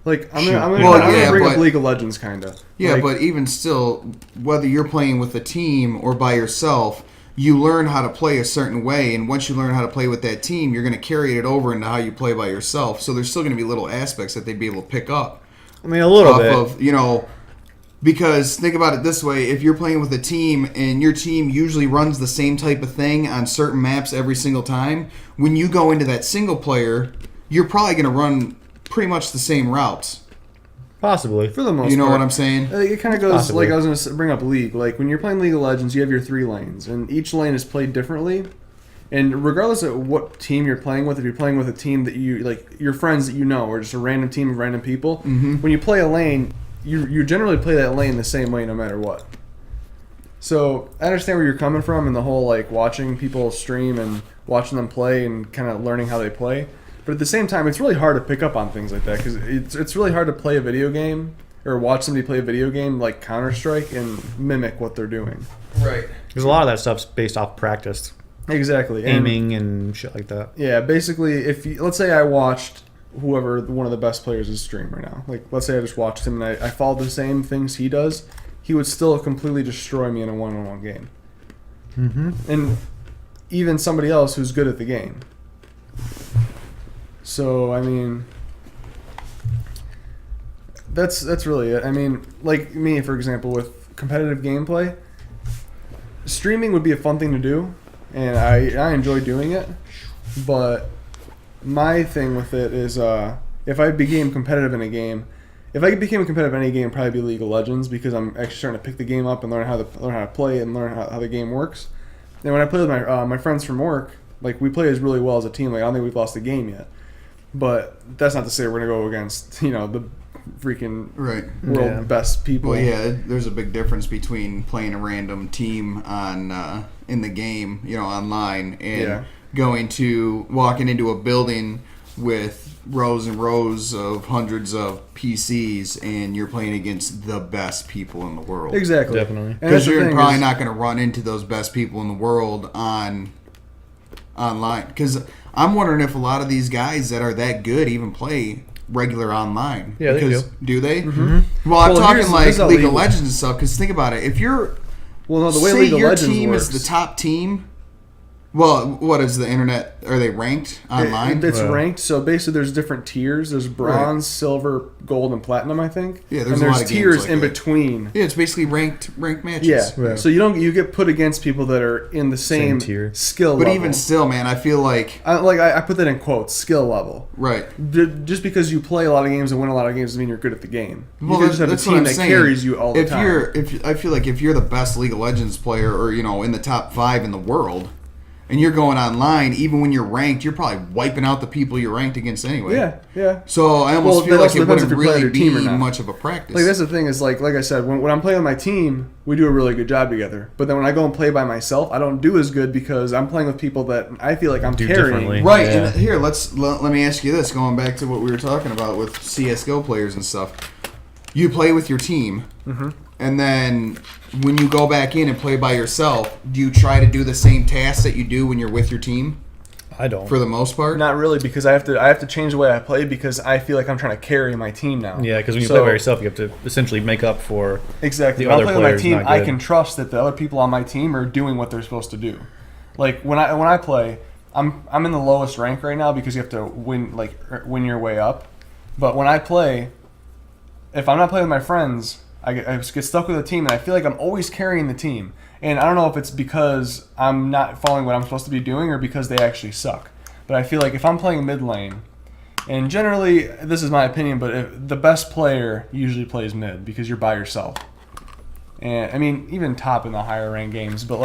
Like I'm
Shoot.
gonna,
Well,
I'm
yeah,
gonna bring
but-
up League of Legends, kind of.
Yeah,
Like,
but even still, whether you're playing with a team or by yourself, you learn how to play a certain way, and once you learn how to play with that team, you're going to carry it over into how you play by yourself. So there's still going to be little aspects that they'd be able to pick up
I mean, a little
off
bit.
of, because think about it this way: if you're playing with a team and your team usually runs the same type of thing on certain maps every single time, when you go into that single player, you're probably going to run pretty much the same routes.
Possibly.
for the most
You know
part.
what I'm saying?
It kind of goes
Possibly.
like I was going to bring up League. Like when you're playing League of Legends, you have your 3 lanes, and each lane is played differently. And regardless of what team you're playing with, if you're playing with a team that you like, your friends that you know, or just a random team of random people, when you play a lane, you generally play that lane the same way no matter what. So I understand where you're coming from, and the whole like watching people stream and watching them play and kind of learning how they play. But at the same time, it's really hard to pick up on things like that because it's really hard to play a video game or watch somebody play a video game like Counter-Strike and mimic what they're doing.
Right.
Because a lot of that stuff's based off practice,
Exactly. And,
aiming and shit like that.
yeah, basically, if you, let's say I watched whoever one of the best players is stream right now. Like, let's say I just watched him and I followed the same things he does, he would still completely destroy me in a one-on-one game.
Mm-hmm.
And even somebody else who's good at the game. So, I mean, that's really it. I mean, like me, for example, with competitive gameplay, streaming would be a fun thing to do, and I enjoy doing it. But my thing with it is, if I became competitive in a game, if I became competitive in any game, it'd probably be League of Legends because I'm actually starting to pick the game up and learn how to play it and learn how the game works. And when I play with my friends from work, like we play as really well as a team. Like I don't think we've lost a game yet. But that's not to say we're gonna go against the freaking
Right.
world
Yeah.
best people.
Well, yeah, there's a big difference between playing a random team on in the game, online, and walking into a building with rows and rows of hundreds of PCs, and you're playing against the best people in the world.
Exactly.
Definitely.
And that's
Because
the
you're
thing
probably
is-
not going to run into those best people in the world online. Because I'm wondering if a lot of these guys that are that good even play regular online.
Yeah, they
Because,
do.
they?
Mm-hmm.
Well, I'm
Well,
talking
here's
like
how
League of
League-
Legends and stuff. Because think about it. If you're
Well, no, the way
say
League of
your
Legends
team
works,
is the top team. Well, what is the internet? Are they ranked online?
It's
Wow.
ranked. So basically, there's different tiers. There's bronze, silver, gold, and platinum. I think.
Yeah, there's
and
a lot
there's
of games
tiers
like
in
that.
between.
Yeah, it's basically ranked matches.
Yeah.
Right.
So you get put against people that are in the same
tier.
skill
But
level.
even still, man, I feel like
I put that in quotes, skill level.
right.
Just because you play a lot of games and win a lot of games doesn't mean you're good at the game. You
Well,
can just have a
that's what
team
I'm
that
saying.
carries you all the
if
time.
I feel like if you're the best League of Legends player, or in the top 5 in the world, and you're going online, even when you're ranked, you're probably wiping out the people you're ranked against anyway.
Yeah.
So I almost feel
that
like
also
it
depends if
wouldn't
you're playing
really
your team or
be
not.
much of a practice.
Like that's the thing is like I said, when I'm playing with my team, we do a really good job together. But then when I go and play by myself, I don't do as good because I'm playing with people that I feel like I'm
Do
carrying.
differently.
Right,
Yeah.
and here let me ask you this. Going back to what we were talking about with CS:GO players and stuff, you play with your team, and then when you go back in and play by yourself, do you try to do the same tasks that you do when you're with your team?
I don't.
For the most part,
Not really, because I have to change the way I play because I feel like I'm trying to carry my team now.
Yeah, because when you
So-
play by yourself, you have to essentially make up for
Exactly.
the
When I'm
other
playing with my
player's
team,
not
I
good.
can trust that the other people on my team are doing what they're supposed to do. Like when I play, I'm in the lowest rank right now because you have to win your way up. But when I play, if I'm not playing with my friends, I get stuck with a team, and I feel like I'm always carrying the team. And I don't know if it's because I'm not following what I'm supposed to be doing or because they actually suck. But I feel like if I'm playing mid lane, and generally this is my opinion, but if the best player usually plays mid because you're by yourself. And I mean even top in the higher rank games, but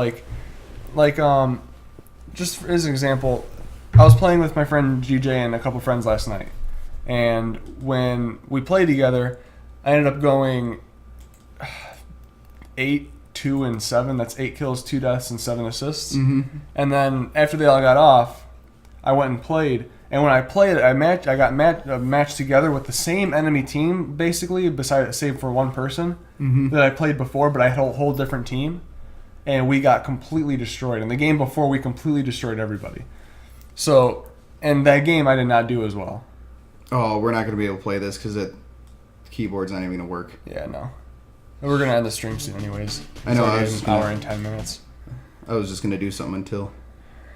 just as an example, I was playing with my friend GJ and a couple friends last night, and when we played together, I ended up going 8, 2, and 7. That's 8 kills, 2 deaths, and 7 assists.
Mm-hmm.
And then after they all got off, I went and played. And when I played, I got matched together with the same enemy team, basically, save for one person that I played before, but I had a whole different team. And we got completely destroyed. In the game before, we completely destroyed everybody. So, and that game, I did not do as well.
Oh, we're not going to be able to play this because the keyboard's not even going to work.
Yeah, no. And we're going to end the stream soon anyways.
I know,
It's
I
already
was
an
just
hour
gonna-
and 10 minutes.
I was just going to do something until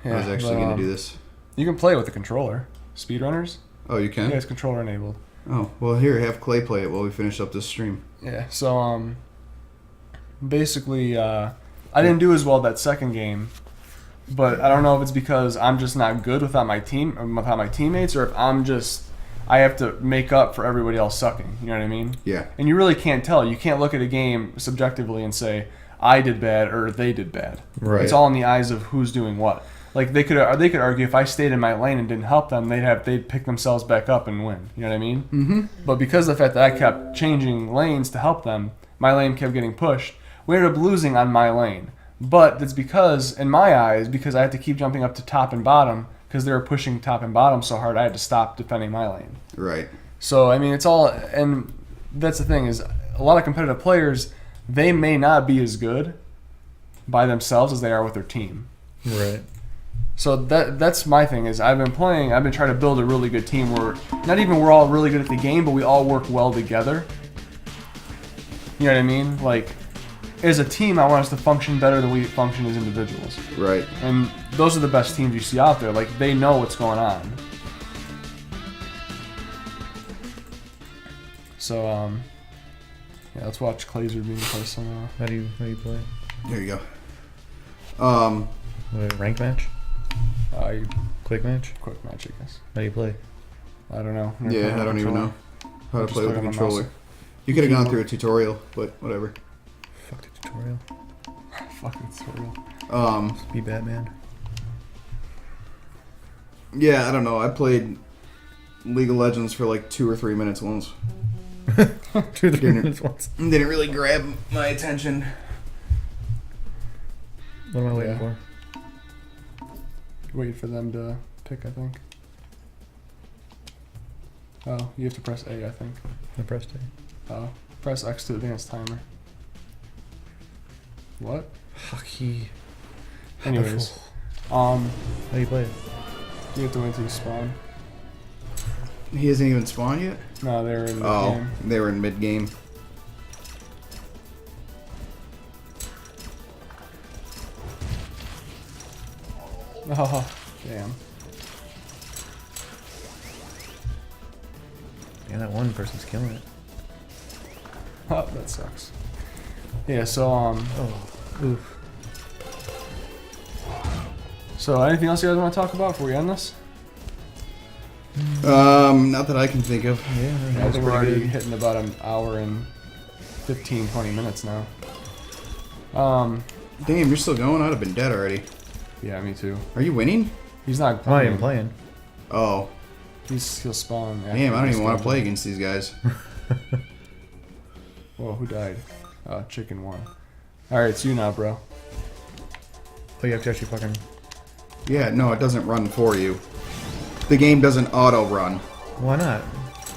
Yeah,
I was actually
but,
going to do this.
You can play with the controller. Speedrunners?
Oh, you can?
Yeah, it's controller enabled.
Oh, well, here, have Clay play it while we finish up this stream.
Yeah, so basically I didn't do as well that second game, but I don't know if it's because I'm just not good without my team or without my teammates, or if I have to make up for everybody else sucking. You know what I mean?
Yeah.
And you really can't tell. You can't look at a game subjectively and say I did bad or they did bad.
Right.
It's all in the eyes of who's doing what. Like they could argue if I stayed in my lane and didn't help them, they'd pick themselves back up and win. You know what I mean? Mm-hmm. But because of the fact that I kept changing lanes to help them, my lane kept getting pushed. We ended up losing on my lane. But it's because, in my eyes, because I had to keep jumping up to top and bottom because they were pushing top and bottom so hard, I had to stop defending my lane.
Right.
So I mean, it's all, and that's the thing is, a lot of competitive players, they may not be as good by themselves as they are with their team.
Right.
So that's my thing is I've been trying to build a really good team where not even we're all really good at the game, but we all work well together. You know what I mean? Like, as a team, I want us to function better than we function as individuals.
Right.
And those are the best teams you see out there. Like, they know what's going on. So, yeah, let's watch Clazer being play some.
How do you play?
There you go.
Rank match? Quick match?
Quick match, I guess.
How do you play?
I don't know. Never played
Yeah, I
on
don't even
controller.
know how to
Just
play with
play
the
on the
controller.
mouse.
You could have gone through a tutorial, but whatever.
Fuck the tutorial.
Fucking tutorial.
Be Batman.
Yeah, I don't know. I played League of Legends for like 2 or 3 minutes once.
2 or 3
Didn't-
minutes once.
Didn't really grab my attention.
What am I waiting
Yeah.
for?
Wait for them to pick, I think. Oh, you have to press A, I think.
I pressed it.
Oh, press X to advance timer. What?
Hockey.
Anyways,
How do you play it?
you have to wait till you spawn.
He hasn't even spawned yet?
No, they're in the
Oh,
game.
they were in mid-game.
Oh, damn.
Yeah, that one person's killing it.
Oh, that sucks. Yeah, so,
Oh, oof.
so anything else you guys want to talk about before we end this?
Not that I can think of.
Yeah,
Yeah, I
that was
think we're
pretty
already
good.
hitting about an hour and 15, 20 minutes now.
Damn, you're still going? I'd have been dead already.
Yeah, me too.
Are you winning?
He's not
I'm not
playing.
even playing.
Oh,
He'll spawn.
damn! I don't even want to play against these guys.
Whoa, who died? Chicken won. Alright, it's you now, bro.
Oh, you have to actually fucking.
Yeah, no, it doesn't run for you. The game doesn't auto run,
Why not?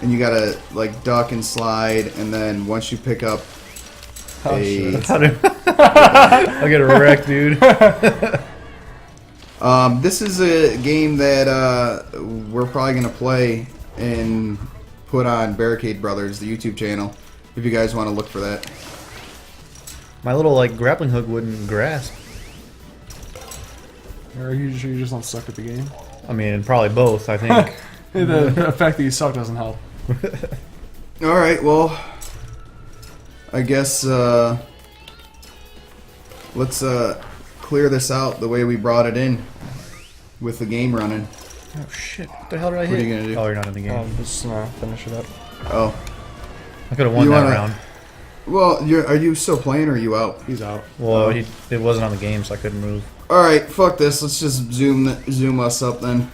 and you gotta like duck and slide, and then once you pick up
Oh,
a,
shit.
I'll get wrecked, dude.
this is a game that we're probably gonna play and put on Barricade Brothers, the YouTube channel, if you guys want to look for that.
My little like grappling hook wouldn't grasp.
Or you just don't suck at the game?
I mean, probably both. I think.
The fact that you suck doesn't help.
All right, well, I guess let's clear this out the way we brought it in with the game running.
Oh shit! What the hell did I hit?
What are you gonna do?
Oh, you're not in the game.
Just finish it up.
Oh,
I could have won
You
that
wanna-
round.
well, are you still playing or are you out?
He's out.
Well, it wasn't on the game, so I couldn't move.
All right, fuck this. Let's just zoom us up then.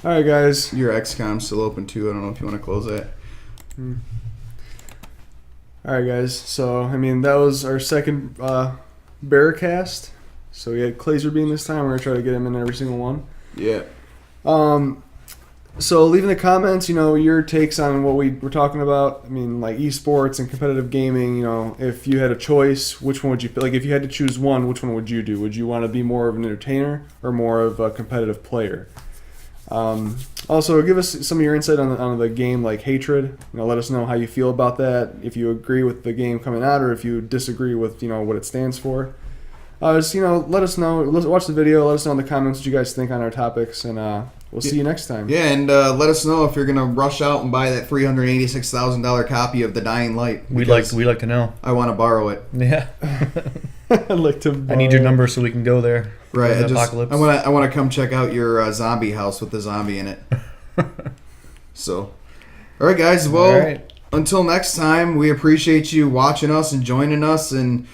Alright, guys.
Your XCOM's still open too. I don't know if you want to close that.
Alright, guys. So, I mean, that was our second Barricast. So we had Claserbeam this time. We're going to try to get him in every single one.
Yeah.
So leave in the comments, your takes on what we were talking about. I mean, like esports and competitive gaming, if you had a choice, which one would you pick? Like if you had to choose one, which one would you do? Would you want to be more of an entertainer or more of a competitive player? Also, give us some of your insight on the game, like Hatred. Let us know how you feel about that. If you agree with the game coming out, or if you disagree with what it stands for. Just let us know. Watch the video. Let us know in the comments what you guys think on our topics, and we'll see you next time.
Yeah, and let us know if you're gonna rush out and buy that $386,000 copy of The Dying Light.
We'd like to know.
I want to borrow it.
Yeah.
I'd like to.
I need your number so we can go there.
Right.
For the apocalypse.
I want to come check out your zombie house with the zombie in it. So, all right, guys. Well,
All right.
until next time, we appreciate you watching us and joining us. And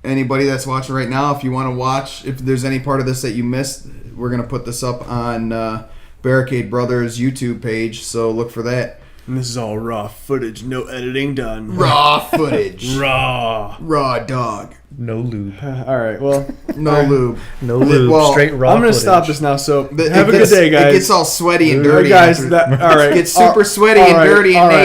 anybody that's watching right now, if you want to watch, if there's any part of this that you missed, we're gonna put this up on Barricade Brothers YouTube page. So look for that.
And this is all raw footage, no editing done.
Raw footage.
Raw.
Raw dog.
No lube.
All right. Well,
No lube.
No lube.
Well,
Straight raw.
I'm gonna
footage.
stop this now. So
It
have a good
gets-
day, guys.
It gets all sweaty and
All right,
dirty.
guys.
after-
All right.
It gets super sweaty and dirty and
all right.